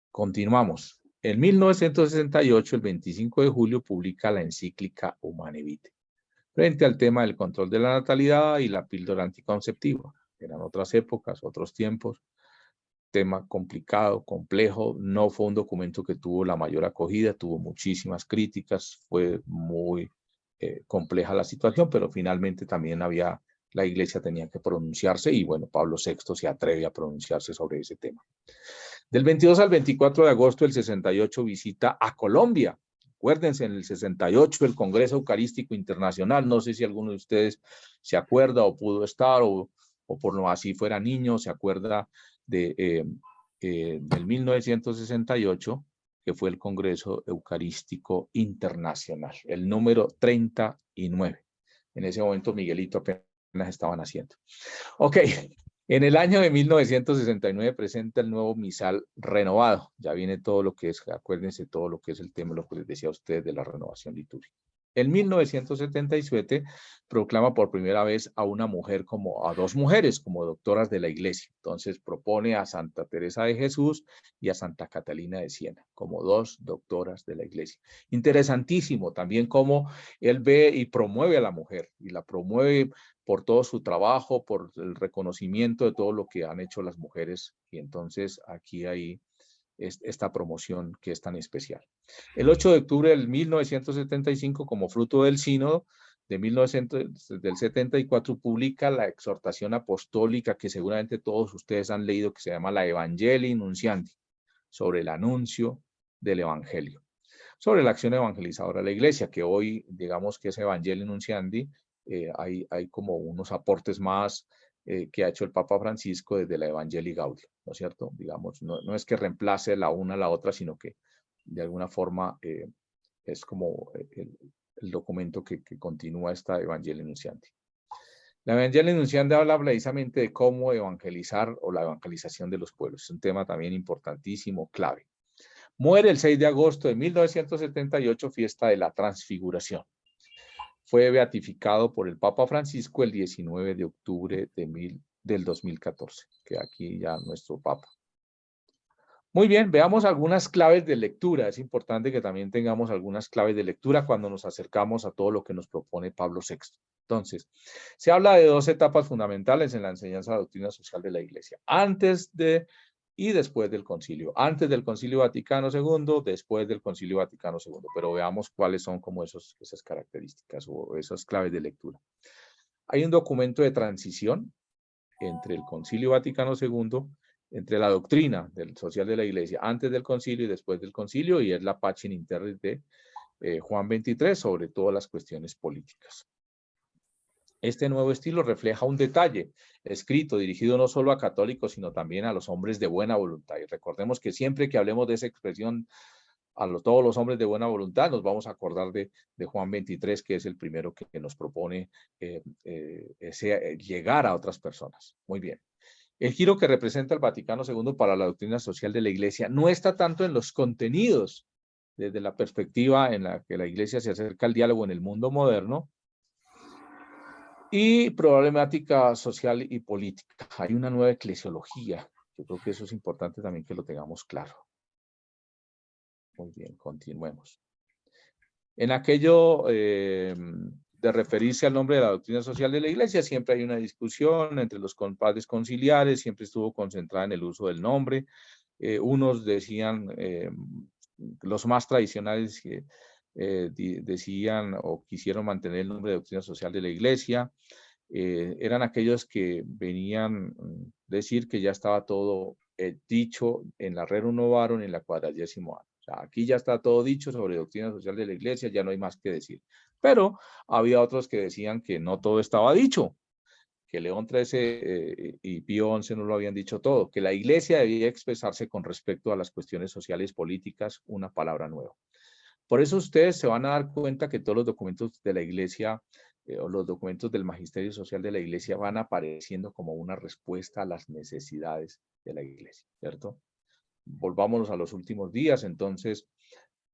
Continuamos. En 1968, el 25 de julio, publica la encíclica Humanae Vitae, frente al tema del control de la natalidad y la píldora anticonceptiva. Eran otras épocas, otros tiempos, tema complicado, complejo. No fue un documento que tuvo la mayor acogida, tuvo muchísimas críticas, fue muy compleja la situación, pero finalmente también la iglesia tenía que pronunciarse y bueno, Pablo VI se atreve a pronunciarse sobre ese tema. Del 22 al 24 de agosto del 68 visita a Colombia. Acuérdense, en el 68 el Congreso Eucarístico Internacional, no sé si alguno de ustedes se acuerda o pudo estar o por lo así fuera niño, se acuerda del 1968, que fue el Congreso Eucarístico Internacional, el número 39. En ese momento Miguelito apenas estaba naciendo. Ok, en el año de 1969 presenta el nuevo misal renovado. Ya viene todo lo que es, acuérdense, todo lo que es el tema, lo que les decía a ustedes de la renovación litúrgica. En 1977 proclama por primera vez a una mujer a dos mujeres como doctoras de la iglesia. Entonces propone a Santa Teresa de Jesús y a Santa Catalina de Siena como dos doctoras de la iglesia. Interesantísimo también cómo él ve y promueve a la mujer y la promueve por todo su trabajo, por el reconocimiento de todo lo que han hecho las mujeres. Y entonces aquí hay esta promoción que es tan especial. El 8 de octubre del 1975, como fruto del sínodo del 74, publica la exhortación apostólica que seguramente todos ustedes han leído, que se llama la Evangelii Nunciandi, sobre el anuncio del evangelio, sobre la acción evangelizadora de la iglesia, que hoy, digamos que es Evangelii Nunciandi, hay como unos aportes más que ha hecho el Papa Francisco desde la Evangelii Gaudium, ¿no es cierto? Digamos, no es que reemplace la una a la otra, sino que de alguna forma es como el documento que continúa esta Evangelii Nunciandi. La Evangelii Nunciandi habla precisamente de cómo evangelizar o la evangelización de los pueblos. Es un tema también importantísimo, clave. Muere el 6 de agosto de 1978, fiesta de la Transfiguración. Fue beatificado por el Papa Francisco el 19 de octubre del 2014, que aquí ya nuestro Papa. Muy bien, veamos algunas claves de lectura. Es importante que también tengamos algunas claves de lectura cuando nos acercamos a todo lo que nos propone Pablo VI. Entonces, se habla de dos etapas fundamentales en la enseñanza de la doctrina social de la Iglesia. Antes de y después del concilio. Antes del Concilio Vaticano II, después del Concilio Vaticano II. Pero veamos cuáles son como esas características o esas claves de lectura. Hay un documento de transición entre el Concilio Vaticano II entre la doctrina social de la Iglesia antes del concilio y después del concilio, y es la Pacem in Terris de Juan 23 sobre todas las cuestiones políticas. Este nuevo estilo refleja un detalle escrito, dirigido no solo a católicos, sino también a los hombres de buena voluntad. Y recordemos que siempre que hablemos de esa expresión, todos los hombres de buena voluntad, nos vamos a acordar de Juan 23, que es el primero que nos propone llegar a otras personas. Muy bien. El giro que representa el Vaticano II para la doctrina social de la Iglesia no está tanto en los contenidos, desde la perspectiva en la que la Iglesia se acerca al diálogo en el mundo moderno, y problemática social y política. Hay una nueva eclesiología. Yo creo que eso es importante también que lo tengamos claro. Muy bien, continuemos. En aquello de referirse al nombre de la doctrina social de la Iglesia, siempre hay una discusión entre los padres conciliares, siempre estuvo concentrada en el uso del nombre. Unos decían, los más tradicionales decían o quisieron mantener el nombre de doctrina social de la Iglesia. Eran aquellos que venían a decir que ya estaba todo dicho en la Rerum Novarum en la 40º año. O sea, aquí ya está todo dicho sobre doctrina social de la Iglesia, ya no hay más que decir. Pero había otros que decían que no todo estaba dicho, que León XIII y Pío XI no lo habían dicho todo, que la Iglesia debía expresarse con respecto a las cuestiones sociales y políticas, una palabra nueva. Por eso ustedes se van a dar cuenta que todos los documentos de la Iglesia o los documentos del Magisterio Social de la Iglesia van apareciendo como una respuesta a las necesidades de la Iglesia, ¿cierto? Volvámonos a los últimos días, entonces,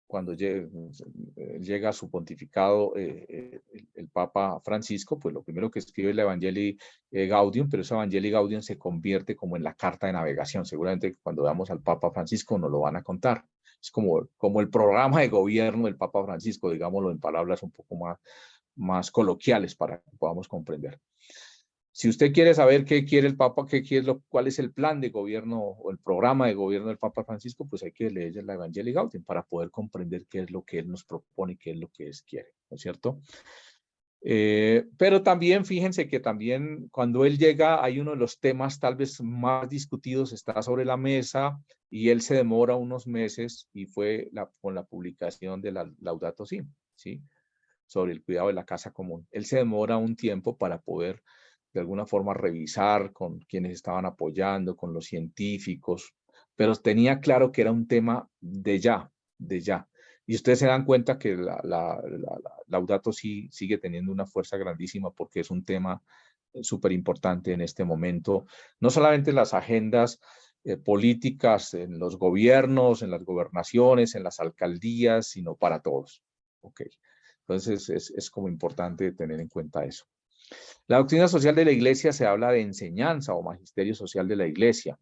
cuando llega a su pontificado el Papa Francisco, pues lo primero que escribe es la Evangelii Gaudium, pero esa Evangelii Gaudium se convierte como en la carta de navegación. Seguramente cuando veamos al Papa Francisco nos lo van a contar. Es como el programa de gobierno del Papa Francisco, digámoslo en palabras un poco más coloquiales para que podamos comprender. Si usted quiere saber qué quiere el Papa, cuál es el plan de gobierno o el programa de gobierno del Papa Francisco, pues hay que leer la Evangelii Gaudium para poder comprender qué es lo que él nos propone y qué es lo que él quiere, ¿no es cierto? Pero también fíjense que también cuando él llega hay uno de los temas tal vez más discutidos, está sobre la mesa y él se demora unos meses y fue con la publicación de la Laudato Si, ¿sí? Sobre el cuidado de la casa común. Él se demora un tiempo para poder de alguna forma revisar con quienes estaban apoyando, con los científicos, pero tenía claro que era un tema de ya. Y ustedes se dan cuenta que la Laudato Si sigue teniendo una fuerza grandísima porque es un tema súper importante en este momento, no solamente en las agendas políticas, en los gobiernos, en las gobernaciones, en las alcaldías, sino para todos. Okay. Entonces es como importante tener en cuenta eso. La doctrina social de la Iglesia se habla de enseñanza o magisterio social de la Iglesia.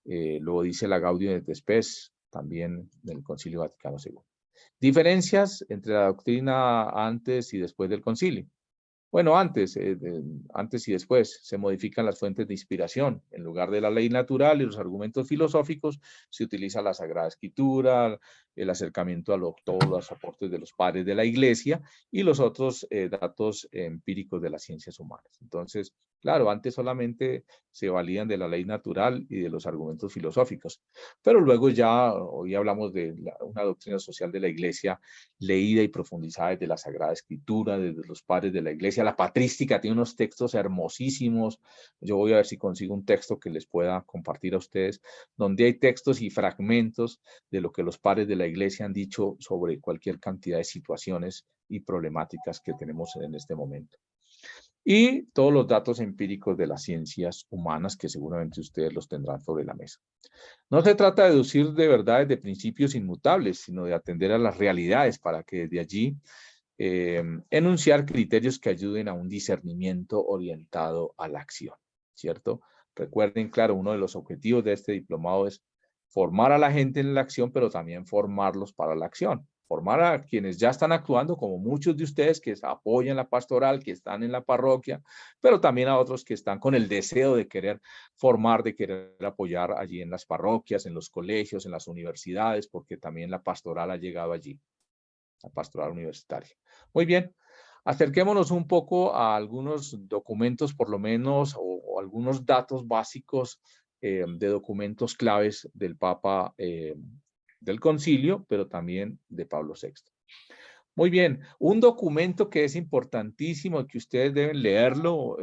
Lo dice la Gaudium et Spes, también del Concilio Vaticano II. Diferencias entre la doctrina antes y después del concilio. Bueno, antes y después se modifican las fuentes de inspiración. En lugar de la ley natural y los argumentos filosóficos, se utiliza la Sagrada Escritura, el acercamiento a todos los aportes de los padres de la Iglesia y los otros datos empíricos de las ciencias humanas. Entonces, claro, antes solamente se valían de la ley natural y de los argumentos filosóficos, pero luego ya, hoy hablamos de una doctrina social de la Iglesia leída y profundizada desde la Sagrada Escritura, desde los padres de la Iglesia. La patrística tiene unos textos hermosísimos. Yo voy a ver si consigo un texto que les pueda compartir a ustedes, donde hay textos y fragmentos de lo que los padres de la Iglesia han dicho sobre cualquier cantidad de situaciones y problemáticas que tenemos en este momento. Y todos los datos empíricos de las ciencias humanas que seguramente ustedes los tendrán sobre la mesa. No se trata de deducir de verdades de principios inmutables, sino de atender a las realidades para que desde allí enunciar criterios que ayuden a un discernimiento orientado a la acción, ¿cierto? Recuerden, claro, uno de los objetivos de este diplomado es formar a la gente en la acción, pero también formarlos para la acción. Formar a quienes ya están actuando, como muchos de ustedes que apoyan la pastoral, que están en la parroquia, pero también a otros que están con el deseo de querer formar, de querer apoyar allí en las parroquias, en los colegios, en las universidades, porque también la pastoral ha llegado allí, la pastoral universitaria. Muy bien, acerquémonos un poco a algunos documentos, por lo menos, o algunos datos básicos de documentos claves del Papa del Concilio, pero también de Pablo VI. Muy bien, un documento que es importantísimo, que ustedes deben leerlo,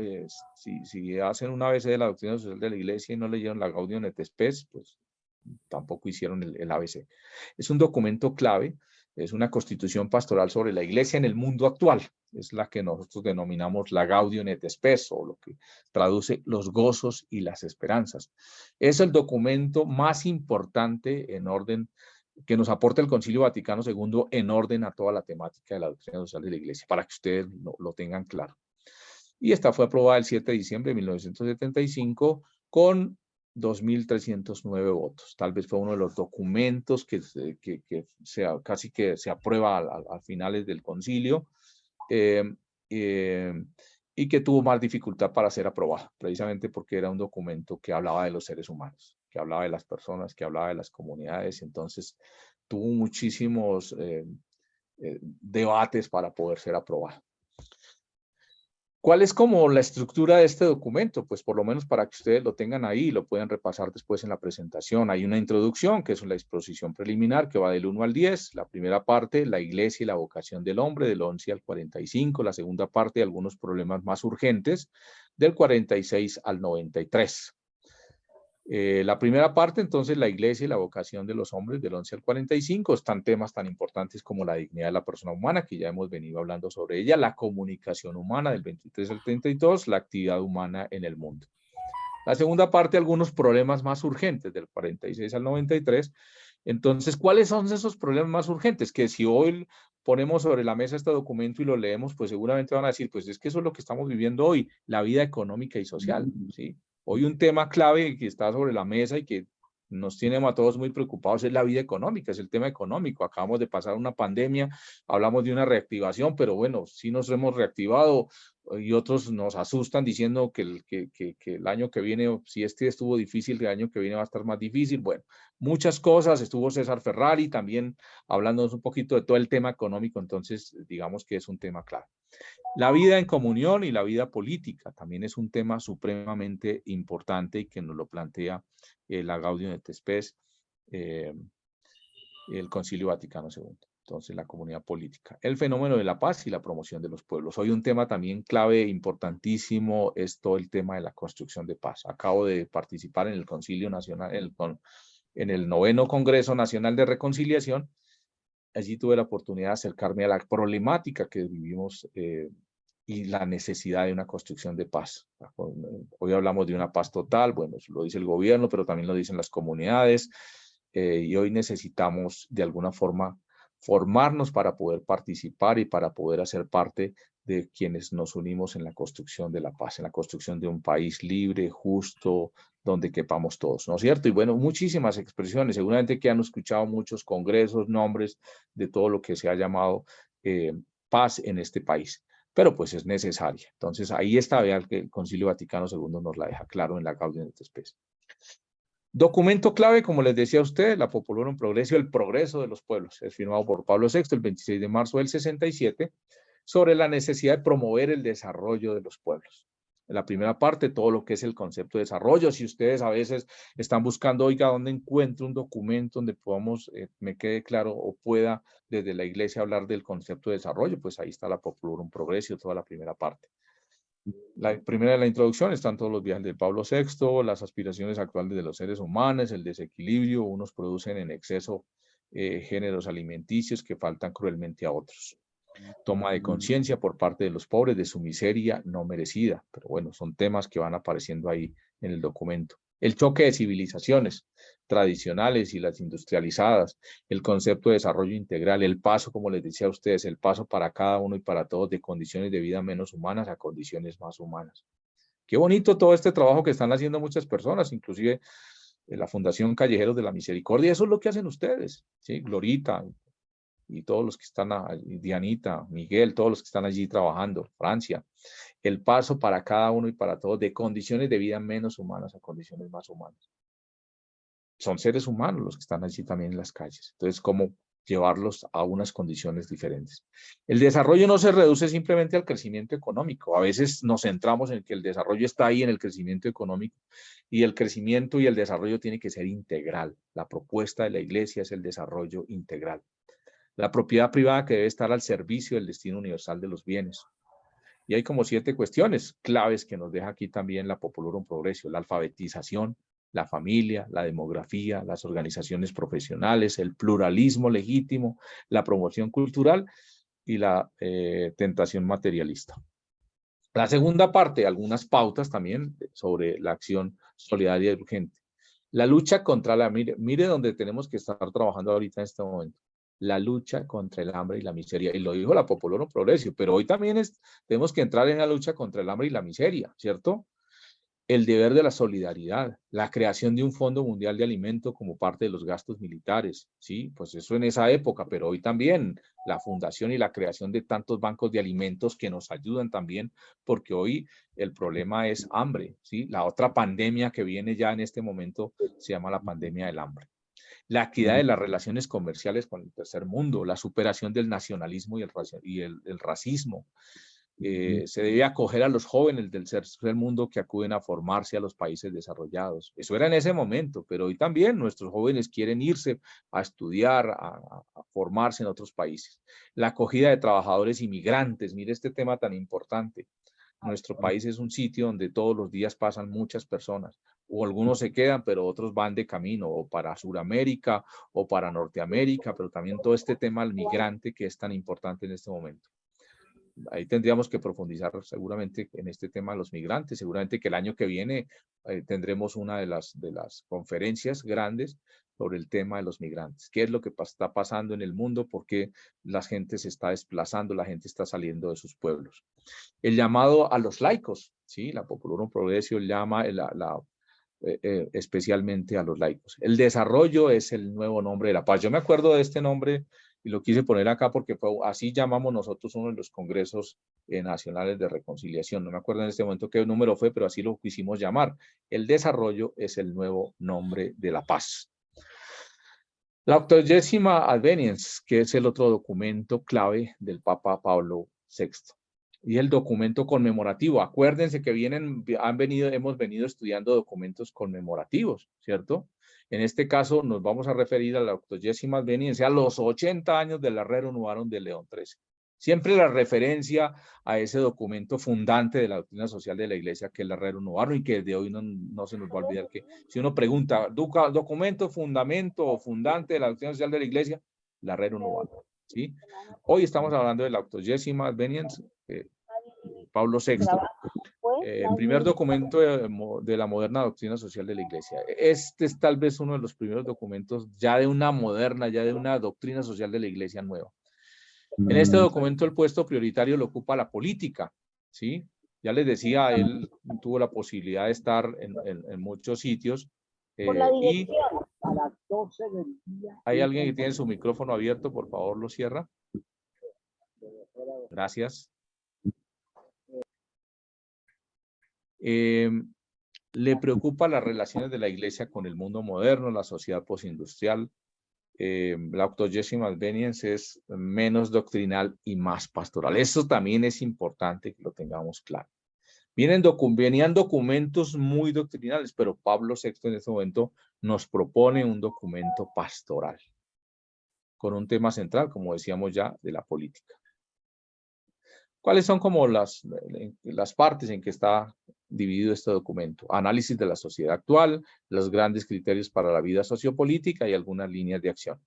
si hacen una ABC de la doctrina social de la Iglesia y no leyeron la Gaudium et Spes, pues tampoco hicieron el ABC. Es un documento clave, es una constitución pastoral sobre la Iglesia en el mundo actual, es la que nosotros denominamos la Gaudium et Spes, o lo que traduce los gozos y las esperanzas. Es el documento más importante en orden que nos aporta el Concilio Vaticano II en orden a toda la temática de la doctrina social de la Iglesia, para que ustedes lo tengan claro. Y esta fue aprobada el 7 de diciembre de 1975 con 2.309 votos. Tal vez fue uno de los documentos que casi que se aprueba a finales del concilio y que tuvo más dificultad para ser aprobado, precisamente porque era un documento que hablaba de los seres humanos, que hablaba de las personas, que hablaba de las comunidades. Entonces tuvo muchísimos debates para poder ser aprobado. ¿Cuál es como la estructura de este documento? Pues por lo menos para que ustedes lo tengan ahí y lo puedan repasar después en la presentación. Hay una introducción, que es la exposición preliminar, que va del 1 al 10. La primera parte, la Iglesia y la vocación del hombre, del 11 al 45. La segunda parte, algunos problemas más urgentes, del 46 al 93. La primera parte, entonces, la Iglesia y la vocación de los hombres, del 11 al 45, están temas tan importantes como la dignidad de la persona humana, que ya hemos venido hablando sobre ella, la comunicación humana, del 23 al 32, la actividad humana en el mundo. La segunda parte, algunos problemas más urgentes, del 46 al 93. Entonces, ¿cuáles son esos problemas más urgentes? Que si hoy ponemos sobre la mesa este documento y lo leemos, pues seguramente van a decir, pues es que eso es lo que estamos viviendo hoy, la vida económica y social, ¿sí? Hoy un tema clave que está sobre la mesa y que nos tiene a todos muy preocupados es la vida económica, es el tema económico. Acabamos de pasar una pandemia, hablamos de una reactivación, pero bueno, sí nos hemos reactivado y otros nos asustan diciendo que el año que viene, si este estuvo difícil, el año que viene va a estar más difícil. Bueno, muchas cosas. Estuvo César Ferrari también hablándonos un poquito de todo el tema económico, entonces digamos que es un tema clave. La vida en comunión y la vida política también es un tema supremamente importante y que nos lo plantea la Gaudium et Spes, el Concilio Vaticano II. Entonces, la comunidad política. El fenómeno de la paz y la promoción de los pueblos. Hoy un tema también clave, importantísimo, es todo el tema de la construcción de paz. Acabo de participar en el Concilio Nacional, en el 9º Congreso Nacional de Reconciliación. Allí tuve la oportunidad de acercarme a la problemática que vivimos y la necesidad de una construcción de paz. Hoy hablamos de una paz total, bueno, lo dice el gobierno, pero también lo dicen las comunidades, y hoy necesitamos de alguna forma formarnos para poder participar y para poder hacer parte de quienes nos unimos en la construcción de la paz, en la construcción de un país libre, justo, donde quepamos todos, ¿no es cierto? Y bueno, muchísimas expresiones, seguramente que han escuchado muchos congresos, nombres de todo lo que se ha llamado paz en este país, pero pues es necesaria. Entonces ahí está, vean que el Concilio Vaticano II nos la deja claro en la Gaudium et Spes. Documento clave, como les decía a ustedes, la Populorum Progressio, el progreso de los pueblos, es firmado por Pablo VI el 26 de marzo del 67, sobre la necesidad de promover el desarrollo de los pueblos. En la primera parte, todo lo que es el concepto de desarrollo. Si ustedes a veces están buscando, oiga, ¿dónde encuentro un documento donde podamos, me quede claro o pueda desde la iglesia hablar del concepto de desarrollo? Pues ahí está la Populorum Progressio, toda la primera parte. La primera de la introducción están todos los viajes de Pablo VI, las aspiraciones actuales de los seres humanos, el desequilibrio, unos producen en exceso géneros alimenticios que faltan cruelmente a otros. Toma de conciencia por parte de los pobres de su miseria no merecida, pero bueno, son temas que van apareciendo ahí en el documento. El choque de civilizaciones tradicionales y las industrializadas, el concepto de desarrollo integral, el paso, como les decía a ustedes, el paso para cada uno y para todos de condiciones de vida menos humanas a condiciones más humanas. Qué bonito todo este trabajo que están haciendo muchas personas, inclusive la Fundación Callejeros de la Misericordia. Eso es lo que hacen ustedes, ¿sí? Glorita y todos los que están, Dianita, Miguel, todos los que están allí trabajando, Francia. El paso para cada uno y para todos de condiciones de vida menos humanas a condiciones más humanas. Son seres humanos los que están allí también en las calles. Entonces, ¿cómo llevarlos a unas condiciones diferentes. El desarrollo no se reduce simplemente al crecimiento económico. A veces nos centramos en que el desarrollo está ahí en el crecimiento económico, y el crecimiento y el desarrollo tiene que ser integral. La propuesta de la Iglesia es el desarrollo integral. La propiedad privada que debe estar al servicio del destino universal de los bienes. Y hay como 7 cuestiones claves que nos deja aquí también la Populorum Progressio: la alfabetización, la familia, la demografía, las organizaciones profesionales, el pluralismo legítimo, la promoción cultural y la tentación materialista. La segunda parte, algunas pautas también sobre la acción solidaria y urgente. La lucha contra la, mire donde tenemos que estar trabajando ahorita en este momento. La lucha contra el hambre y la miseria. Y lo dijo la Populorum Progressio, pero hoy también tenemos que entrar en la lucha contra el hambre y la miseria, ¿cierto? El deber de la solidaridad, la creación de un Fondo Mundial de Alimento como parte de los gastos militares, ¿sí? Pues eso en esa época, pero hoy también la fundación y la creación de tantos bancos de alimentos que nos ayudan también, porque hoy el problema es hambre, ¿sí? La otra pandemia que viene ya en este momento se llama la pandemia del hambre. La equidad de las relaciones comerciales con el tercer mundo, la superación del nacionalismo y el racismo. Se debe acoger a los jóvenes del tercer mundo que acuden a formarse a los países desarrollados. Eso era en ese momento, pero hoy también nuestros jóvenes quieren irse a estudiar, a formarse en otros países. La acogida de trabajadores inmigrantes, mire este tema tan importante. Nuestro país es un sitio donde todos los días pasan muchas personas, o algunos se quedan, pero otros van de camino, o para Sudamérica, o para Norteamérica, pero también todo este tema del migrante que es tan importante en este momento. Ahí tendríamos que profundizar seguramente en este tema de los migrantes. Seguramente que el año que viene tendremos una de las conferencias grandes sobre el tema de los migrantes. ¿Qué es lo que está pasando en el mundo? ¿Por qué la gente se está desplazando? La gente está saliendo de sus pueblos. El llamado a los laicos, ¿sí? La Populorum Progressio llama especialmente a los laicos. El desarrollo es el nuevo nombre de la paz. Yo me acuerdo de este nombre y lo quise poner acá porque así llamamos nosotros uno de los congresos nacionales de reconciliación. No me acuerdo en este momento qué número fue, pero así lo quisimos llamar. El desarrollo es el nuevo nombre de la paz. La 80ª Advenience, que es el otro documento clave del Papa Pablo VI. Y el documento conmemorativo. Acuérdense que hemos venido estudiando documentos conmemorativos, ¿cierto? En este caso nos vamos a referir a la 80ª Advenience, a los 80 años del Rerum Novarum de León XIII. Siempre la referencia a ese documento fundante de la doctrina social de la Iglesia, que es el Rerum Novarum, y que desde hoy no se nos va a olvidar que si uno pregunta, documento, fundamento o fundante de la doctrina social de la Iglesia, la Rerum Novarum, ¿sí? Hoy estamos hablando de la 80ª Advenience, Pablo VI, el primer documento de la moderna doctrina social de la Iglesia. Este es tal vez uno de los primeros documentos ya de una doctrina social de la Iglesia nueva. En este documento el puesto prioritario lo ocupa la política, ¿sí? Ya les decía, él tuvo la posibilidad de estar en muchos sitios. Y hay alguien que tiene su micrófono abierto, por favor lo cierra. Gracias. Le preocupa las relaciones de la Iglesia con el mundo moderno, la sociedad postindustrial. La 80ª Advenience es menos doctrinal y más pastoral. Eso también es importante que lo tengamos claro. Venían documentos muy doctrinales, pero Pablo VI en este momento nos propone un documento pastoral, con un tema central, como decíamos ya, de la política. ¿Cuáles son como las partes en que está dividido este documento? Análisis de la sociedad actual, los grandes criterios para la vida sociopolítica y algunas líneas de acción.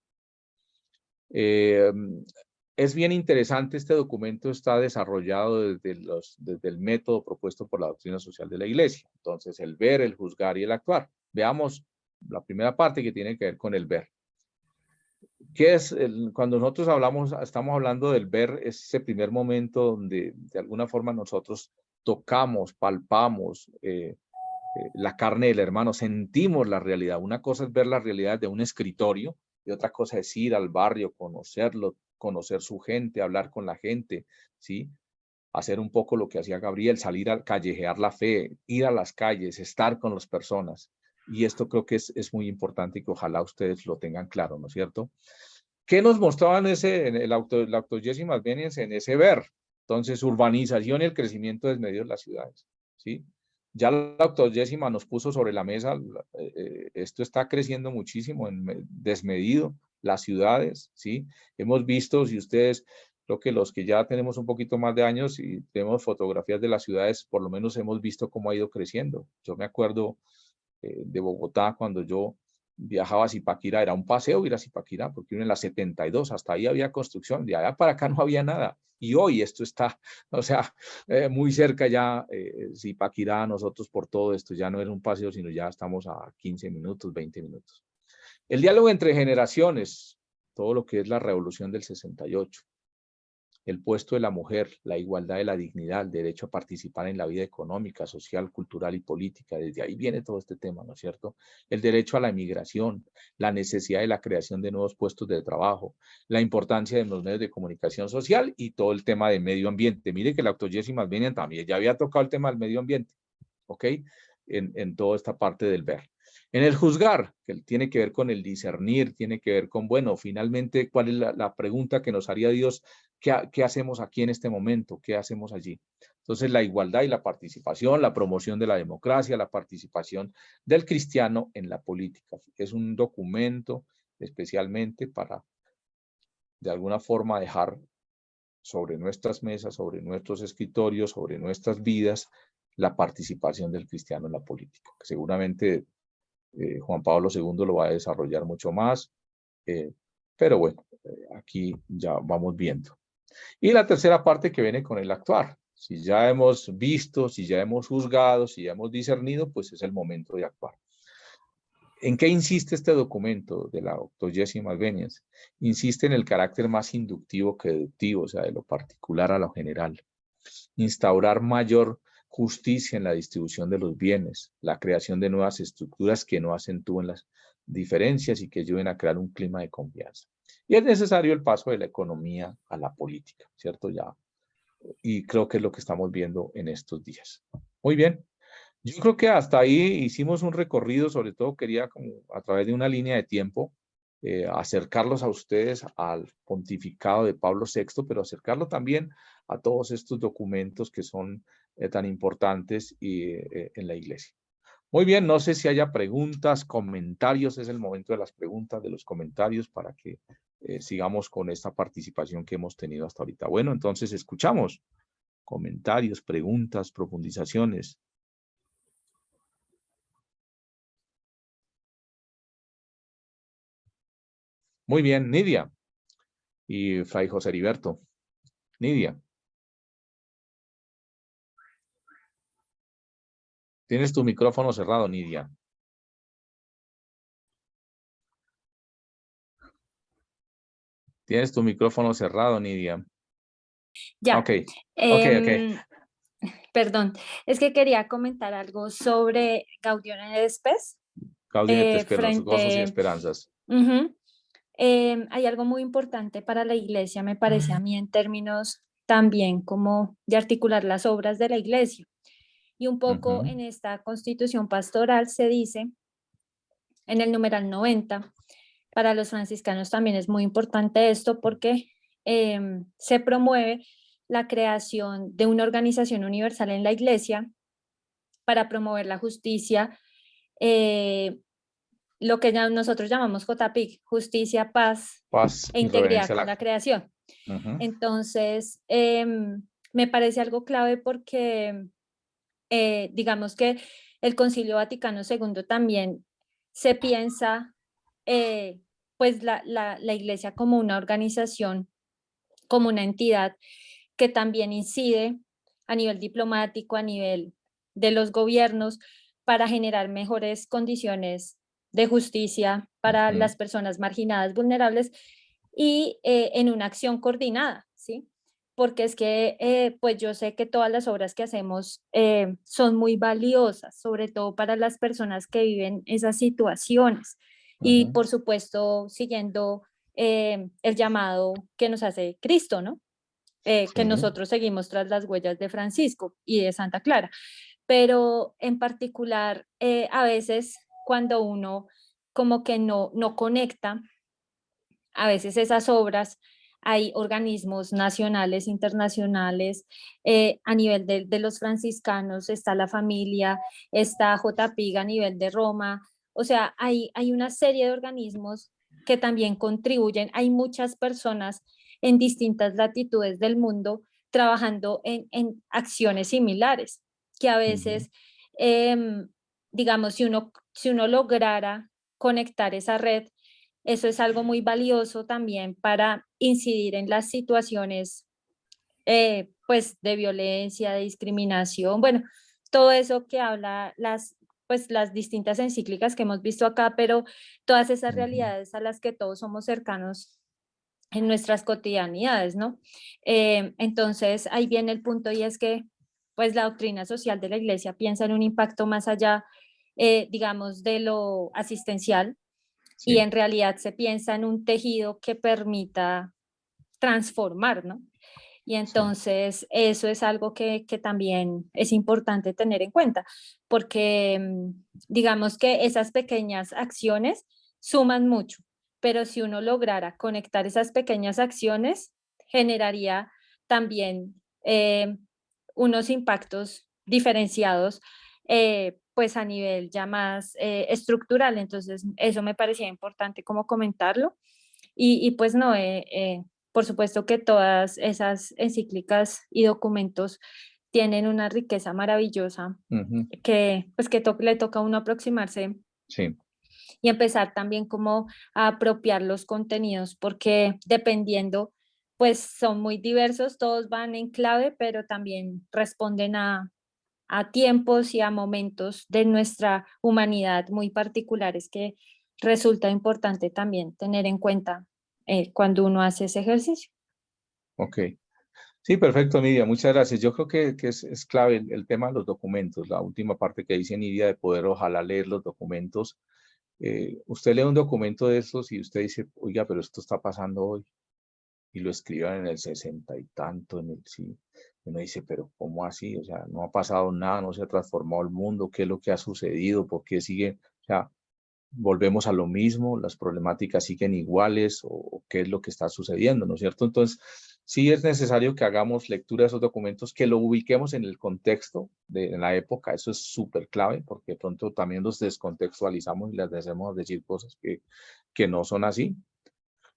Es bien interesante, este documento está desarrollado desde el método propuesto por la doctrina social de la Iglesia. Entonces, el ver, el juzgar y el actuar. Veamos la primera parte que tiene que ver con el ver. ¿Qué es cuando nosotros estamos hablando del ver? Es ese primer momento donde de alguna forma nosotros tocamos, palpamos la carne del hermano, sentimos la realidad. Una cosa es ver la realidad de un escritorio y otra cosa es ir al barrio, conocerlo, conocer su gente, hablar con la gente, ¿sí? Hacer un poco lo que hacía Gabriel, salir a callejear la fe, ir a las calles, estar con las personas. Y esto creo que es muy importante y que ojalá ustedes lo tengan claro, ¿no es cierto? ¿Qué nos mostraban en el la autoyesis más bien en ese ver? Entonces, urbanización y el crecimiento desmedido de las ciudades, ¿sí? Ya la autoyésima nos puso sobre la mesa, esto está creciendo muchísimo, desmedido, las ciudades, ¿sí? Hemos visto, si ustedes, creo que los que ya tenemos un poquito más de años y tenemos fotografías de las ciudades, por lo menos hemos visto cómo ha ido creciendo. Yo me acuerdo de Bogotá cuando yo viajaba a Zipaquirá, era un paseo ir a Zipaquirá, porque en la 72 hasta ahí había construcción, de allá para acá no había nada. Y hoy esto está, o sea, muy cerca ya, Zipaquirá, nosotros por todo esto, ya no es un paseo, sino ya estamos a 15 minutos, 20 minutos. El diálogo entre generaciones, todo lo que es la revolución del 68, el puesto de la mujer, la igualdad de la dignidad, el derecho a participar en la vida económica, social, cultural y política. Desde ahí viene todo este tema, ¿no es cierto? El derecho a la migración, la necesidad de la creación de nuevos puestos de trabajo, la importancia de los medios de comunicación social y todo el tema de medio ambiente. Mire que la autoyesis más bien también ya había tocado el tema del medio ambiente, ¿ok? En toda esta parte del ver. En el juzgar, que tiene que ver con el discernir, tiene que ver con, bueno, finalmente, ¿cuál es la pregunta que nos haría Dios? ¿Qué hacemos aquí en este momento? ¿Qué hacemos allí? Entonces, la igualdad y la participación, la promoción de la democracia, la participación del cristiano en la política. Es un documento especialmente para, de alguna forma, dejar sobre nuestras mesas, sobre nuestros escritorios, sobre nuestras vidas, la participación del cristiano en la política. Que seguramente Juan Pablo II lo va a desarrollar mucho más, pero bueno, aquí ya vamos viendo. Y la tercera parte que viene con el actuar. Si ya hemos visto, si ya hemos juzgado, si ya hemos discernido, pues es el momento de actuar. ¿En qué insiste este documento de la autoyesis Malvenians? Insiste en el carácter más inductivo que deductivo, o sea, de lo particular a lo general. Instaurar mayor justicia en la distribución de los bienes, la creación de nuevas estructuras que no acentúen las diferencias y que ayuden a crear un clima de confianza. Y es necesario el paso de la economía a la política, ¿cierto? Ya. Y creo que es lo que estamos viendo en estos días. Muy bien. Yo creo que hasta ahí hicimos un recorrido, sobre todo quería como a través de una línea de tiempo, acercarlos a ustedes al pontificado de Pablo VI, pero acercarlo también a todos estos documentos que son tan importantes en la iglesia. Muy bien, no sé si haya preguntas, comentarios, es el momento de las preguntas, de los comentarios para que sigamos con esta participación que hemos tenido hasta ahorita. Bueno, entonces escuchamos comentarios, preguntas, profundizaciones. Muy bien, Nidia y Fray José Heriberto. Nidia. Tienes tu micrófono cerrado, Nidia. Tienes tu micrófono cerrado, Nidia. Ya. Ok, ok. Perdón, es que quería comentar algo sobre Gaudium et Spes. Gaudium et Spes, gozos y Frente, esperanzas. hay algo muy importante para la iglesia, me parece a mí, en términos también como de articular las obras de la iglesia. Y un poco en esta constitución pastoral se dice, en el numeral 90, para los franciscanos también es muy importante esto porque se promueve la creación de una organización universal en la iglesia para promover la justicia, lo que nosotros llamamos JPIC, justicia, paz Paz e y integridad reverencia a con la creación. Entonces, me parece algo clave porque digamos que el Concilio Vaticano II también se piensa pues la iglesia como una organización, como una entidad que también incide a nivel diplomático, a nivel de los gobiernos, para generar mejores condiciones de justicia para las personas marginadas, vulnerables y en una acción coordinada, ¿sí? Porque es que pues yo sé que todas las obras que hacemos son muy valiosas, sobre todo para las personas que viven esas situaciones y por supuesto siguiendo el llamado que nos hace Cristo, ¿no? Que nosotros seguimos tras las huellas de Francisco y de Santa Clara. Pero en particular, a veces cuando uno como que no conecta a veces esas obras, hay organismos nacionales, internacionales, a nivel de los franciscanos, está la familia, está JPIG a nivel de Roma, o sea, hay una serie de organismos que también contribuyen, hay muchas personas en distintas latitudes del mundo trabajando en acciones similares, que a Ujú. veces, digamos, si uno lograra conectar esa red, eso es algo muy valioso también para incidir en las situaciones pues de violencia, de discriminación, bueno, todo eso que habla pues las distintas encíclicas que hemos visto acá, pero todas esas Ujú. realidades a las que todos somos cercanos en nuestras cotidianidades, ¿no? Entonces ahí viene el punto y es que pues la doctrina social de la iglesia piensa en un impacto más allá, digamos, de lo asistencial, y Sí, en realidad se piensa en un tejido que permita transformar, ¿no? Y sí. entonces eso es algo que también es importante tener en cuenta, porque digamos que esas pequeñas acciones suman mucho, pero si uno lograra conectar esas pequeñas acciones, generaría también unos impactos diferenciados, pues a nivel ya más estructural. Entonces, eso me parecía importante como comentarlo. Y pues no, por supuesto que todas esas encíclicas y documentos tienen una riqueza maravillosa Ujú. que pues le toca a uno aproximarse Sí. y empezar también como a apropiar los contenidos, porque dependiendo, pues son muy diversos, todos van en clave, pero también responden a tiempos y a momentos de nuestra humanidad muy particulares que resulta importante también tener en cuenta cuando uno hace ese ejercicio. Ok. Sí, perfecto, Nidia. Muchas gracias. Yo creo que es clave el tema de los documentos, la última parte que dice Nidia de poder ojalá leer los documentos. Usted lee un documento de estos y usted dice, oiga, pero esto está pasando hoy. Y lo escriban en el 60 y tanto, en el sí. Uno dice, pero ¿cómo así? O sea, no ha pasado nada, no se ha transformado el mundo, ¿qué es lo que ha sucedido? ¿Por qué sigue? O sea, volvemos a lo mismo, las problemáticas siguen iguales o qué es lo que está sucediendo, ¿no es cierto? Entonces, sí es necesario que hagamos lectura de esos documentos, que lo ubiquemos en el contexto de la época, eso es súper clave, porque de pronto también los descontextualizamos y les hacemos decir cosas que no son así.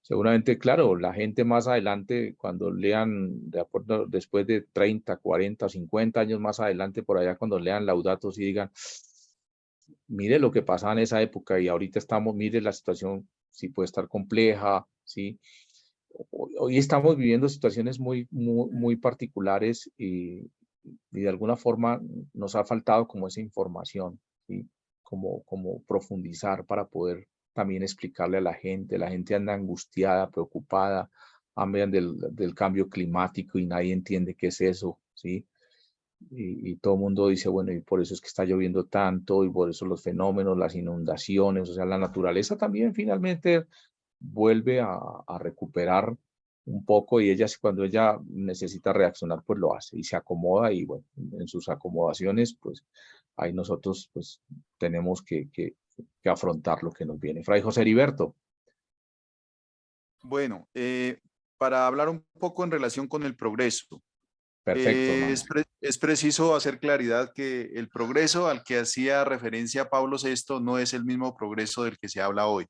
Seguramente, claro, la gente más adelante, cuando lean, de acuerdo, después de 30, 40, 50 años más adelante, por allá, cuando lean Laudato Si digan, mire lo que pasaba en esa época y ahorita estamos, mire la situación, sí puede estar compleja, sí. Hoy estamos viviendo situaciones muy particulares y de alguna forma nos ha faltado como esa información, ¿sí? Como profundizar para poder también explicarle a la gente anda angustiada, preocupada, hablan del cambio climático y nadie entiende qué es eso, ¿sí? Y todo el mundo dice, bueno, y por eso es que está lloviendo tanto, y por eso los fenómenos, las inundaciones, o sea, la naturaleza también finalmente vuelve a recuperar un poco y ella, cuando ella necesita reaccionar, pues lo hace y se acomoda y bueno, en sus acomodaciones, pues ahí nosotros pues tenemos que afrontar lo que nos viene. Fray José Heriberto. Bueno, para hablar un poco en relación con el progreso, Perfecto, hermano. es preciso hacer claridad que el progreso al que hacía referencia Pablo VI no es el mismo progreso del que se habla hoy.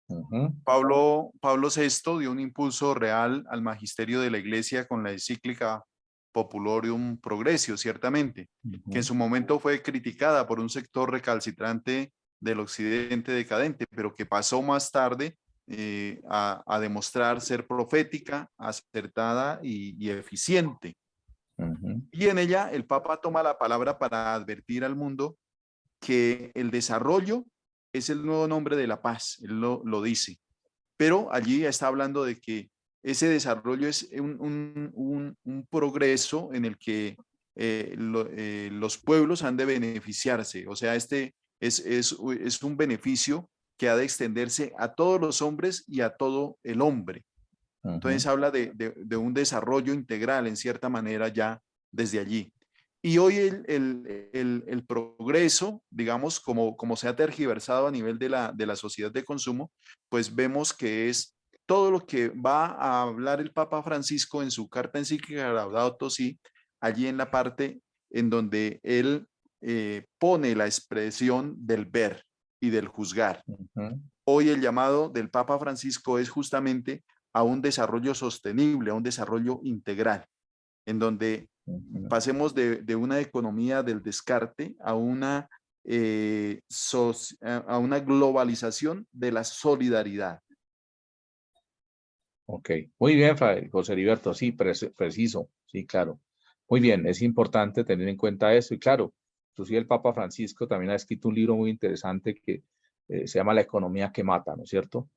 Ujú, Pablo VI dio un impulso real al magisterio de la Iglesia con la encíclica Populorium Progressio, ciertamente, que en ujú, su momento fue criticada por un sector recalcitrante del occidente decadente, pero que pasó más tarde a demostrar ser profética, acertada y eficiente. ujú, Y en ella el Papa toma la palabra para advertir al mundo que el desarrollo es el nuevo nombre de la paz, él lo dice, pero allí está hablando de que ese desarrollo es un progreso en el que los pueblos han de beneficiarse, o sea, este es un beneficio que ha de extenderse a todos los hombres y a todo el hombre. ujú. Entonces habla de un desarrollo integral en cierta manera ya desde allí. Y hoy el progreso, digamos, como se ha tergiversado a nivel de la sociedad de consumo, pues vemos que es todo lo que va a hablar el Papa Francisco en su carta encíclica Laudato Si, allí en la parte en donde él pone la expresión del ver y del juzgar. Ujú. Hoy el llamado del Papa Francisco es justamente a un desarrollo sostenible, a un desarrollo integral, en donde Ujú. pasemos de una economía del descarte a una globalización de la solidaridad. Ok, muy bien, José Heriberto, sí, preciso, sí, claro. Muy bien, es importante tener en cuenta eso y claro, inclusive el Papa Francisco también ha escrito un libro muy interesante que se llama La economía que mata, ¿no es cierto?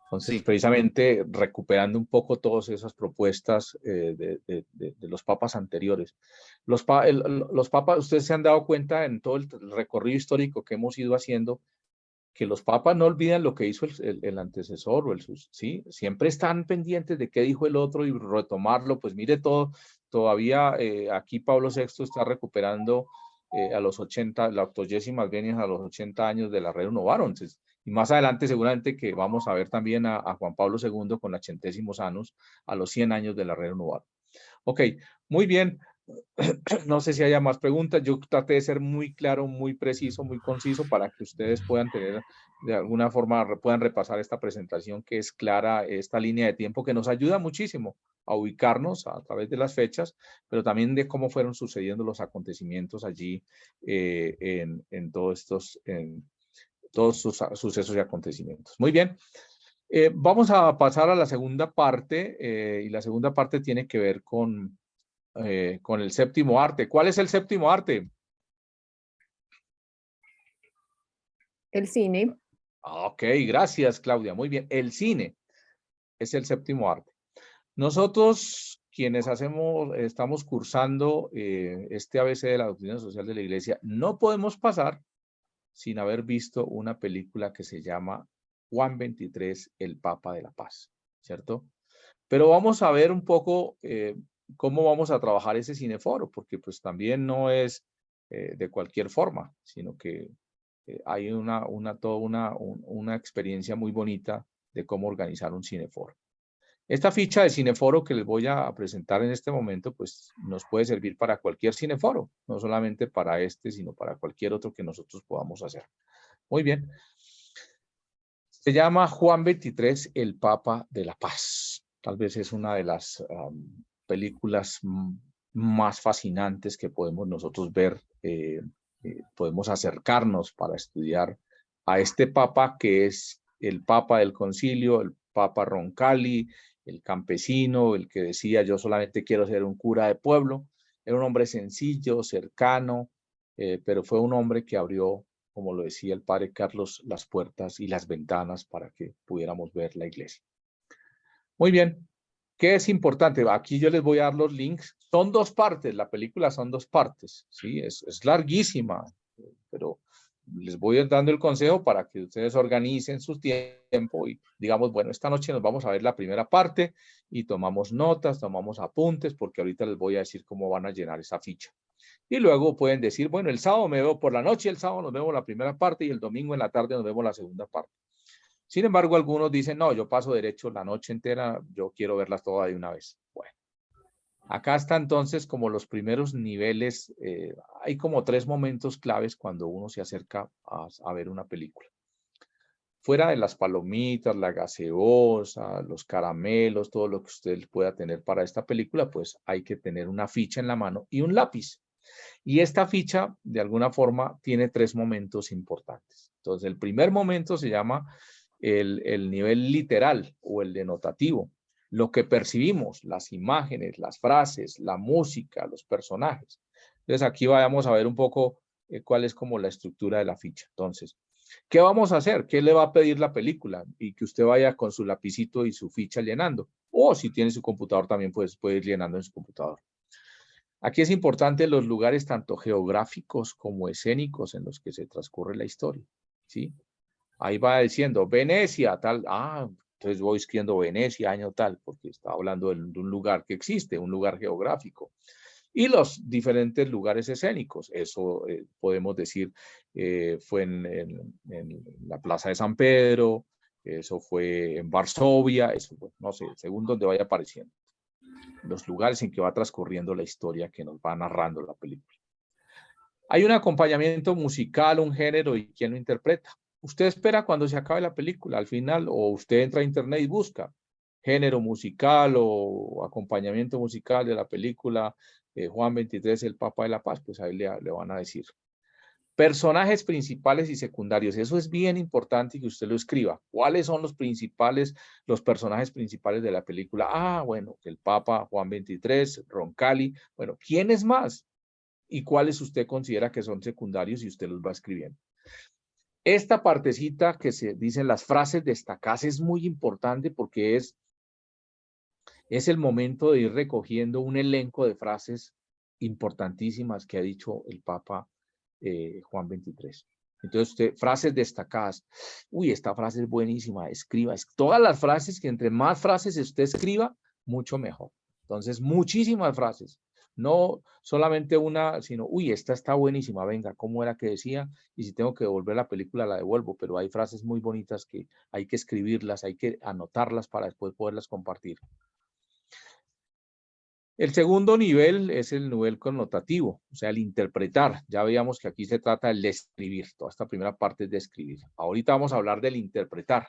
Entonces, Sí, precisamente recuperando un poco todas esas propuestas de los papas anteriores. Los papas, ustedes se han dado cuenta en todo el recorrido histórico que hemos ido haciendo, que los papas no olvidan lo que hizo el antecesor o sí, siempre están pendientes de qué dijo el otro y retomarlo. Pues mire todo, todavía aquí Pablo VI está recuperando a los 80, la 80ª venias a los 80 años de la Rerum Novarum. Entonces, y más adelante seguramente que vamos a ver también a Juan Pablo II con la 80º años, a los 100 años de la Rerum Novarum. Ok, muy bien. No sé si haya más preguntas. Yo traté de ser muy claro, muy preciso, muy conciso para que ustedes puedan tener, de alguna forma, puedan repasar esta presentación que es clara, esta línea de tiempo que nos ayuda muchísimo a ubicarnos a través de las fechas, pero también de cómo fueron sucediendo los acontecimientos allí en todos estos, en todos sus sucesos y acontecimientos. Muy bien. Vamos a pasar a la segunda parte y la segunda parte tiene que ver con el séptimo arte. ¿Cuál es el séptimo arte? El cine. Ok, gracias, Claudia. Muy bien. El cine es el séptimo arte. Nosotros, quienes estamos cursando este ABC de la doctrina social de la Iglesia, no podemos pasar sin haber visto una película que se llama Juan 23, el Papa de la Paz, ¿cierto? Pero vamos a ver un poco cómo vamos a trabajar ese cineforo, porque pues también no es de cualquier forma, sino que hay toda una experiencia muy bonita de cómo organizar un cineforo. Esta ficha de cineforo que les voy a presentar en este momento, pues nos puede servir para cualquier cineforo, no solamente para este, sino para cualquier otro que nosotros podamos hacer. Muy bien. Se llama Juan 23, el Papa de la Paz. Tal vez es una de las películas más fascinantes que podemos nosotros ver. Podemos acercarnos para estudiar a este Papa que es el Papa del Concilio, el Papa Roncalli, el campesino, el que decía yo solamente quiero ser un cura de pueblo. Era un hombre sencillo, cercano, pero fue un hombre que abrió, como lo decía el padre Carlos, las puertas y las ventanas para que pudiéramos ver la iglesia. Muy bien, ¿qué es importante? Aquí yo les voy a dar los links. Son dos partes, la película son dos partes, ¿sí? Es larguísima, pero les voy dando el consejo para que ustedes organicen su tiempo y digamos, bueno, esta noche nos vamos a ver la primera parte y tomamos notas, tomamos apuntes, porque ahorita les voy a decir cómo van a llenar esa ficha. Y luego pueden decir, bueno, el sábado me veo por la noche, el sábado nos vemos la primera parte y el domingo en la tarde nos vemos la segunda parte. Sin embargo, algunos dicen, no, yo paso derecho la noche entera, yo quiero verlas todas de una vez. Bueno, acá está entonces como los primeros niveles, hay como 3 momentos claves cuando uno se acerca a ver una película. Fuera de las palomitas, la gaseosa, los caramelos, todo lo que usted pueda tener para esta película, pues hay que tener una ficha en la mano y un lápiz. Y esta ficha, de alguna forma, tiene 3 momentos importantes. Entonces, el primer momento se llama el nivel literal o el denotativo. Lo que percibimos, las imágenes, las frases, la música, los personajes. Entonces, aquí vamos a ver un poco cuál es como la estructura de la ficha. Entonces, ¿qué vamos a hacer? ¿Qué le va a pedir la película? Y que usted vaya con su lapicito y su ficha llenando. O si tiene su computador, también puede ir llenando en su computador. Aquí es importante los lugares tanto geográficos como escénicos en los que se transcurre la historia, ¿sí? Ahí va diciendo Venecia, tal, entonces voy escribiendo Venecia, año tal, porque está hablando de un lugar que existe, un lugar geográfico. Y los diferentes lugares escénicos, eso podemos decir, fue en la Plaza de San Pedro, eso fue en Varsovia, eso fue, no sé, según donde vaya apareciendo. Los lugares en que va transcurriendo la historia que nos va narrando la película. Hay un acompañamiento musical, un género y quién lo interpreta. Usted espera cuando se acabe la película, al final, o usted entra a internet y busca género musical o acompañamiento musical de la película Juan 23, el Papa de la Paz, pues ahí le van a decir. Personajes principales y secundarios, eso es bien importante que usted lo escriba. ¿Cuáles son los personajes principales de la película? Ah, bueno, el Papa Juan 23, Roncalli, bueno, ¿quiénes más? ¿Y cuáles usted considera que son secundarios y usted los va escribiendo? Esta partecita que se dicen las frases destacadas es muy importante porque es el momento de ir recogiendo un elenco de frases importantísimas que ha dicho el Papa Juan 23. Entonces, usted, frases destacadas. Uy, esta frase es buenísima, escriba. Todas las frases, que entre más frases usted escriba, mucho mejor. Entonces, muchísimas frases. No solamente una, sino, uy, esta está buenísima, venga, ¿cómo era que decía? Y si tengo que devolver la película, la devuelvo, pero hay frases muy bonitas que hay que escribirlas, hay que anotarlas para después poderlas compartir. El segundo nivel es el nivel connotativo, o sea, el interpretar. Ya veíamos que aquí se trata del escribir, toda esta primera parte es de escribir. Ahorita vamos a hablar del interpretar.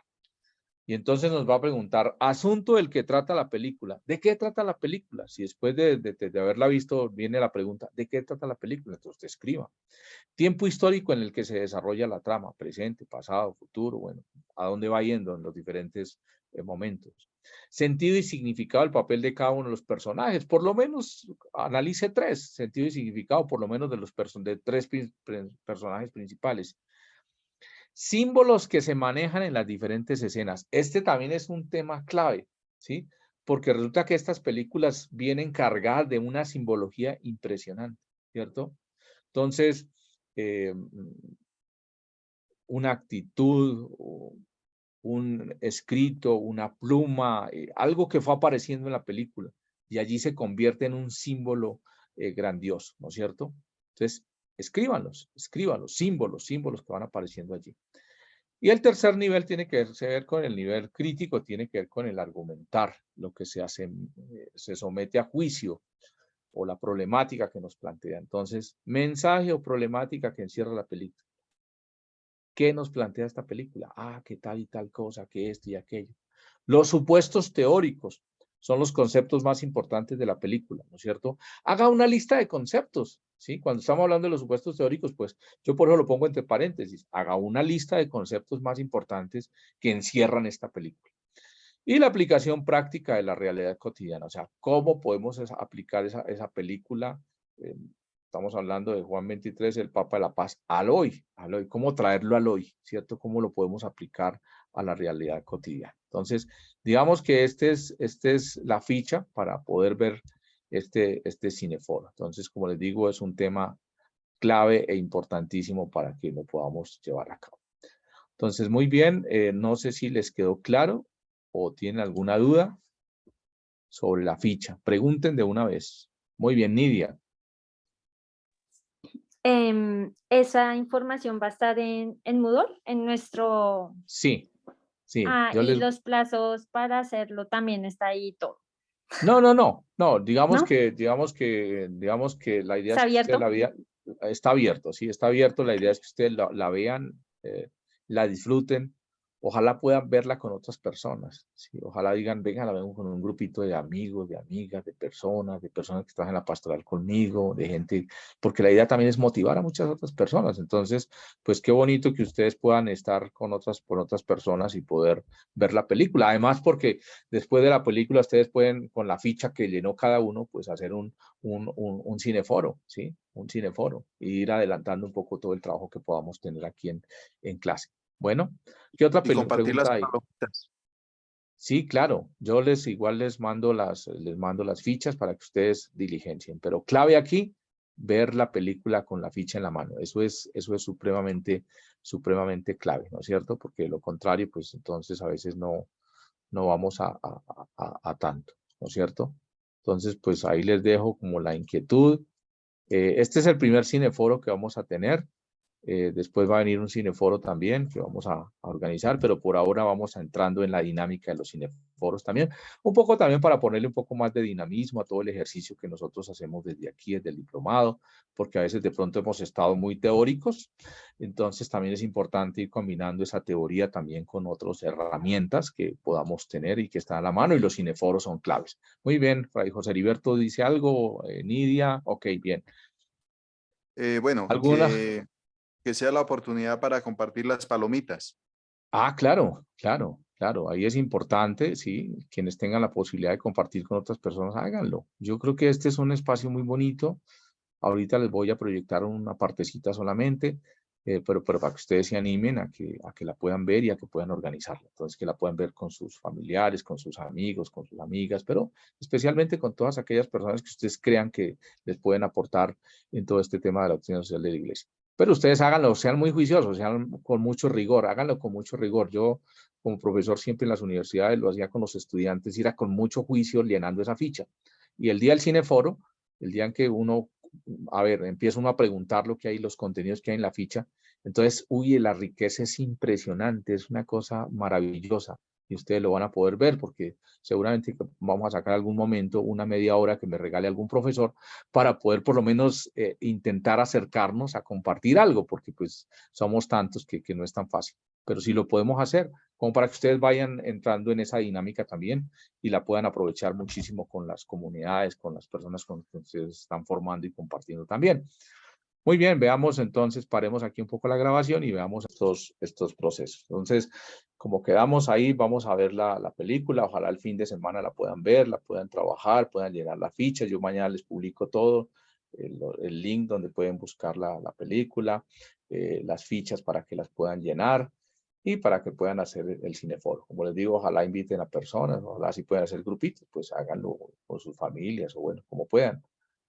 Y entonces nos va a preguntar, asunto del que trata la película. ¿De qué trata la película? Si después de haberla visto viene la pregunta, ¿de qué trata la película? Entonces usted escriba. Tiempo histórico en el que se desarrolla la trama, presente, pasado, futuro, bueno, a dónde va yendo en los diferentes momentos. Sentido y significado del papel de cada uno de los personajes. Por lo menos analice 3, sentido y significado por lo menos de 3 personajes principales. Símbolos que se manejan en las diferentes escenas. Este también es un tema clave, ¿sí? Porque resulta que estas películas vienen cargadas de una simbología impresionante, ¿cierto? Entonces, una actitud, un escrito, una pluma, algo que fue apareciendo en la película y allí se convierte en un símbolo grandioso, ¿no es cierto? Entonces, escríbanlos, símbolos que van apareciendo allí. Y el tercer nivel tiene que ver con el nivel crítico, tiene que ver con el argumentar, lo que se hace, se somete a juicio o la problemática que nos plantea. Entonces, mensaje o problemática que encierra la película. ¿Qué nos plantea esta película? Ah, que tal y tal cosa, que esto y aquello. Los supuestos teóricos son los conceptos más importantes de la película, ¿no es cierto? Haga una lista de conceptos, ¿sí? Cuando estamos hablando de los supuestos teóricos, pues yo por eso lo pongo entre paréntesis. Haga una lista de conceptos más importantes que encierran esta película. Y la aplicación práctica de la realidad cotidiana, o sea, cómo podemos aplicar esa película. Estamos hablando de Juan 23, el Papa de la Paz, al hoy, cómo traerlo al hoy, ¿cierto? Cómo lo podemos aplicar a la realidad cotidiana. Entonces, digamos que este es la ficha para poder ver este cineforo. Entonces, como les digo, es un tema clave e importantísimo para que lo podamos llevar a cabo. Entonces, muy bien, no sé si les quedó claro o tienen alguna duda sobre la ficha. Pregunten de una vez. Muy bien, Nidia. ¿Esa información va a estar en Moodle, en nuestro... Sí, sí. y los plazos para hacerlo también está ahí todo. No, digamos ¿No? que la idea ¿Está es que usted abierto? la vea, está abierto, sí, está abierto, la idea es que ustedes la vean, la disfruten, ojalá puedan verla con otras personas, ¿sí? Ojalá digan, venga, la vemos con un grupito de amigos, de amigas, de personas que están en la pastoral conmigo, de gente, porque la idea también es motivar a muchas otras personas, entonces, pues qué bonito que ustedes puedan estar con otras personas y poder ver la película, además porque después de la película ustedes pueden, con la ficha que llenó cada uno, pues hacer un cineforo, ¿sí? Un cineforo, e ir adelantando un poco todo el trabajo que podamos tener aquí en clase. Bueno, ¿qué otra Y compartir las pregunta hay? palomitas. Sí, claro, yo igual les mando las fichas para que ustedes diligencien, pero clave aquí, ver la película con la ficha en la mano. Eso es supremamente clave, ¿no es cierto? Porque de lo contrario, pues entonces a veces no vamos a tanto, ¿no es cierto? Entonces, pues ahí les dejo como la inquietud. Este es el primer cineforo que vamos a tener. Después va a venir un cineforo también que vamos a organizar, pero por ahora vamos entrando en la dinámica de los cineforos también. Un poco también para ponerle un poco más de dinamismo a todo el ejercicio que nosotros hacemos desde aquí, desde el diplomado, porque a veces de pronto hemos estado muy teóricos. Entonces también es importante ir combinando esa teoría también con otras herramientas que podamos tener y que están a la mano, y los cineforos son claves. Muy bien, Fray José Heriberto dice algo, Nidia, ok, bien. Bueno, ¿Alguna? que sea la oportunidad para compartir las palomitas. Ah, claro, claro, claro. Ahí es importante, sí, quienes tengan la posibilidad de compartir con otras personas, háganlo. Yo creo que este es un espacio muy bonito. Ahorita les voy a proyectar una partecita solamente, pero para que ustedes se animen a que la puedan ver y a que puedan organizarla. Entonces, que la puedan ver con sus familiares, con sus amigos, con sus amigas, pero especialmente con todas aquellas personas que ustedes crean que les pueden aportar en todo este tema de la doctrina social de la Iglesia. Pero ustedes háganlo, sean muy juiciosos, sean con mucho rigor, háganlo con mucho rigor. Yo, como profesor siempre en las universidades, lo hacía con los estudiantes, era con mucho juicio llenando esa ficha. Y el día del cineforo, el día en que uno, a ver, empieza uno a preguntar lo que hay, los contenidos que hay en la ficha, entonces, uy, la riqueza es impresionante, es una cosa maravillosa. Y ustedes lo van a poder ver porque seguramente vamos a sacar algún momento, una media hora que me regale algún profesor para poder por lo menos intentar acercarnos a compartir algo, porque pues somos tantos que no es tan fácil. Pero sí lo podemos hacer, como para que ustedes vayan entrando en esa dinámica también y la puedan aprovechar muchísimo con las comunidades, con las personas con las que ustedes están formando y compartiendo también. Muy bien, veamos entonces, paremos aquí un poco la grabación y veamos estos procesos. Entonces, como quedamos ahí, vamos a ver la película. Ojalá el fin de semana la puedan ver, la puedan trabajar, puedan llenar la ficha. Yo mañana les publico todo, el link donde pueden buscar la película, las fichas para que las puedan llenar y para que puedan hacer el cineforo. Como les digo, ojalá inviten a personas, ojalá si pueden hacer grupitos, pues háganlo con sus familias o bueno, como puedan.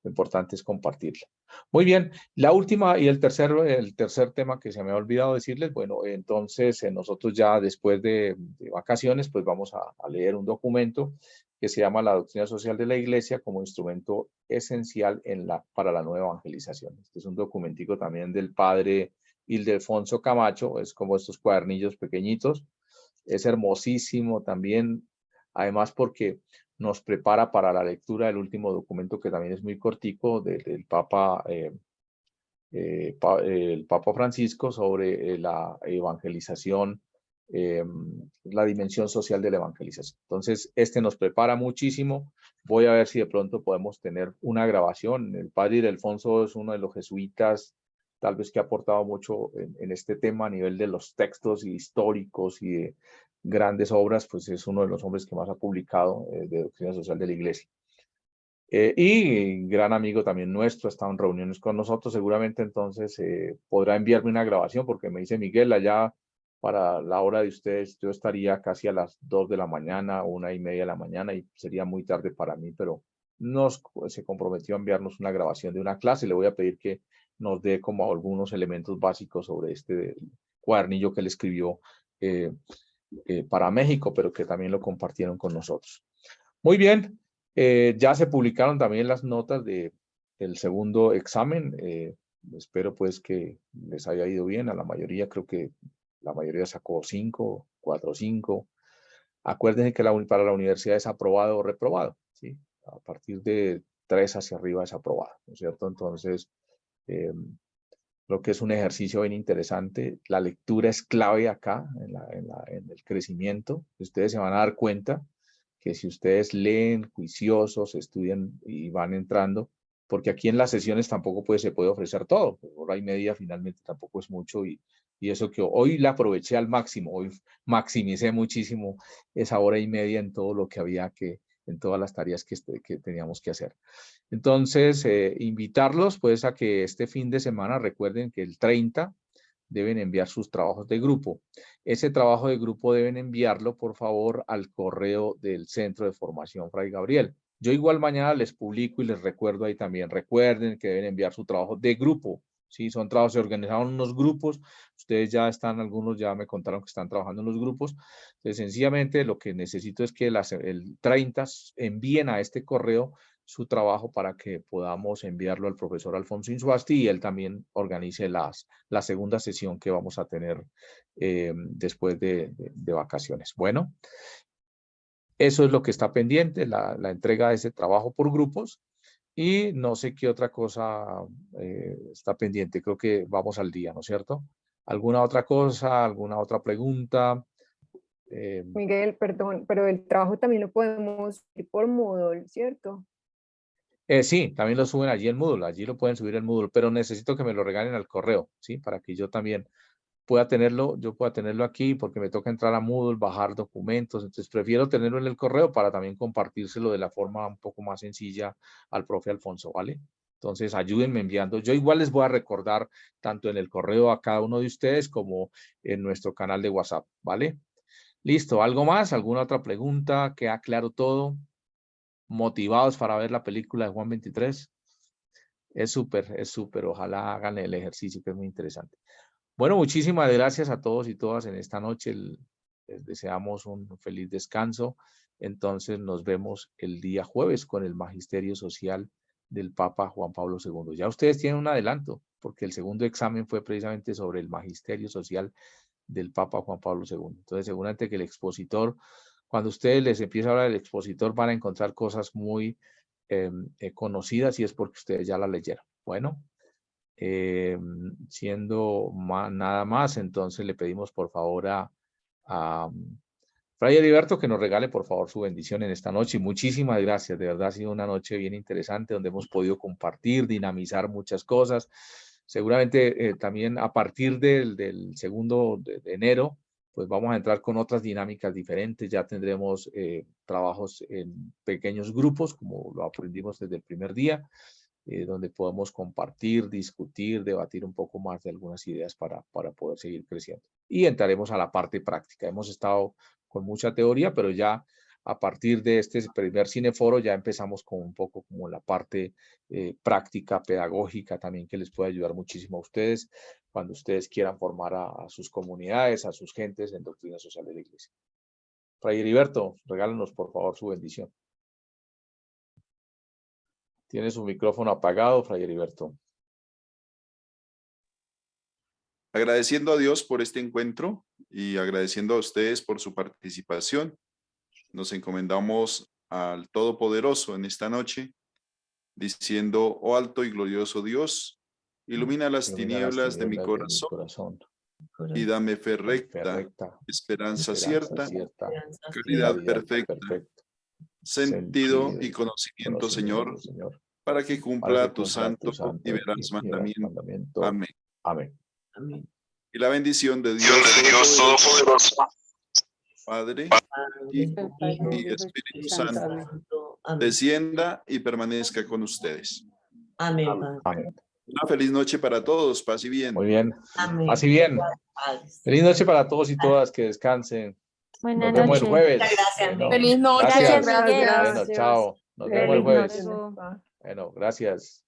Lo importante es compartirla. Muy bien, la última y el tercer tema que se me ha olvidado decirles, bueno, entonces nosotros ya después de vacaciones, pues vamos a leer un documento que se llama La Doctrina Social de la Iglesia como instrumento esencial para la nueva evangelización. Este es un documentico también del padre Ildefonso Camacho, es como estos cuadernillos pequeñitos, es hermosísimo también, además porque nos prepara para la lectura del último documento que también es muy cortico del Papa, el Papa Francisco sobre la evangelización, la dimensión social de la evangelización. Entonces, este nos prepara muchísimo. Voy a ver si de pronto podemos tener una grabación. El padre Ildefonso es uno de los jesuitas, tal vez que ha aportado mucho en este tema a nivel de los textos históricos y de grandes obras, pues es uno de los hombres que más ha publicado de doctrina social de la Iglesia. Y gran amigo también nuestro, ha estado en reuniones con nosotros, seguramente entonces podrá enviarme una grabación porque me dice Miguel, allá para la hora de ustedes yo estaría casi a las 2 de la mañana, 1:30 de la mañana y sería muy tarde para mí, pero se comprometió a enviarnos una grabación de una clase. Le voy a pedir que nos dé como algunos elementos básicos sobre este cuadernillo que él escribió para México, pero que también lo compartieron con nosotros. Muy bien, ya se publicaron también las notas del segundo examen. Espero pues que les haya ido bien. A la mayoría, creo que la mayoría sacó 5, 4, 5. Acuérdense que para la universidad es aprobado o reprobado, ¿sí? A partir de 3 hacia arriba es aprobado, ¿no es cierto? Entonces, creo que es un ejercicio bien interesante. La lectura es clave acá en el crecimiento. Ustedes se van a dar cuenta que si ustedes leen juiciosos, estudian y van entrando, porque aquí en las sesiones tampoco se puede ofrecer todo, hora y media finalmente tampoco es mucho y eso que hoy la aproveché al máximo, hoy maximicé muchísimo esa hora y media en todo lo que había en todas las tareas que teníamos que hacer. Entonces, invitarlos pues a que este fin de semana, recuerden que el 30 deben enviar sus trabajos de grupo. Ese trabajo de grupo deben enviarlo, por favor, al correo del Centro de Formación Fray Gabriel. Yo igual mañana les publico y les recuerdo ahí también. Recuerden que deben enviar su trabajo de grupo. Sí, son trabajos, se organizaron unos grupos. Ustedes ya están, algunos ya me contaron que están trabajando en los grupos. Entonces, sencillamente lo que necesito es que el 30 envíen a este correo su trabajo para que podamos enviarlo al profesor Alfonso Insuasti y él también organice la segunda sesión que vamos a tener después de vacaciones. Bueno, eso es lo que está pendiente, la entrega de ese trabajo por grupos. Y no sé qué otra cosa está pendiente. Creo que vamos al día, ¿no es cierto? ¿Alguna otra cosa? ¿Alguna otra pregunta? Miguel, perdón, pero el trabajo también lo podemos ir por Moodle, ¿cierto? Sí, también lo suben allí en Moodle. Allí lo pueden subir en Moodle, pero necesito que me lo regalen al correo, ¿sí? Para que yo también pueda tenerlo, yo pueda tenerlo aquí porque me toca entrar a Moodle, bajar documentos. Entonces prefiero tenerlo en el correo para también compartírselo de la forma un poco más sencilla al profe Alfonso, ¿vale? Entonces ayúdenme enviando. Yo igual les voy a recordar tanto en el correo a cada uno de ustedes como en nuestro canal de WhatsApp, ¿vale? Listo, ¿algo más? ¿Alguna otra pregunta? ¿Queda claro todo? ¿Motivados para ver la película de Juan 23? Es súper. Ojalá hagan el ejercicio que es muy interesante. Bueno, muchísimas gracias a todos y todas en esta noche. Les deseamos un feliz descanso. Entonces nos vemos el día jueves con el Magisterio Social del Papa Juan Pablo II. Ya ustedes tienen un adelanto, porque el segundo examen fue precisamente sobre el Magisterio Social del Papa Juan Pablo II. Entonces seguramente que el expositor, cuando ustedes les empieza a hablar del expositor, van a encontrar cosas muy conocidas y es porque ustedes ya la leyeron. Bueno. Siendo nada más, entonces le pedimos por favor a Fray Heriberto que nos regale por favor su bendición en esta noche. Y muchísimas gracias, de verdad ha sido una noche bien interesante donde hemos podido compartir, dinamizar muchas cosas. Seguramente también a partir del segundo de enero, pues vamos a entrar con otras dinámicas diferentes. Ya tendremos trabajos en pequeños grupos, como lo aprendimos desde el primer día. Donde podamos compartir, discutir, debatir un poco más de algunas ideas para poder seguir creciendo. Y entraremos a la parte práctica. Hemos estado con mucha teoría, pero ya a partir de este primer cineforo ya empezamos con un poco como la parte práctica, pedagógica también, que les puede ayudar muchísimo a ustedes cuando ustedes quieran formar a sus comunidades, a sus gentes en doctrina social de la Iglesia. Fray Heriberto, regálenos por favor su bendición. Tiene su micrófono apagado, Fray Heriberto. Agradeciendo a Dios por este encuentro y agradeciendo a ustedes por su participación, nos encomendamos al Todopoderoso en esta noche, diciendo: oh alto y glorioso Dios, ilumina las tinieblas de mi corazón y dame fe recta, esperanza cierta, caridad perfecta, sentido y conocimiento, Señor, para que cumpla tu santo y veraz mandamiento. Amén. Amén. Amén. Y la bendición de Dios Todopoderoso, Padre, Hijo y Espíritu Santo, descienda y permanezca con ustedes. Amén. Amén. Una feliz noche para todos, paz y bien. Muy bien. Amén. Así bien. Feliz noche para todos y todas, que descansen. Buenas Nos vemos el noches. jueves. Muchas gracias, Bueno, Miguel. Feliz noche. gracias. Gracias, Miguel. Bueno, chao. Nos vemos el Feliz jueves. noche. Bueno, gracias.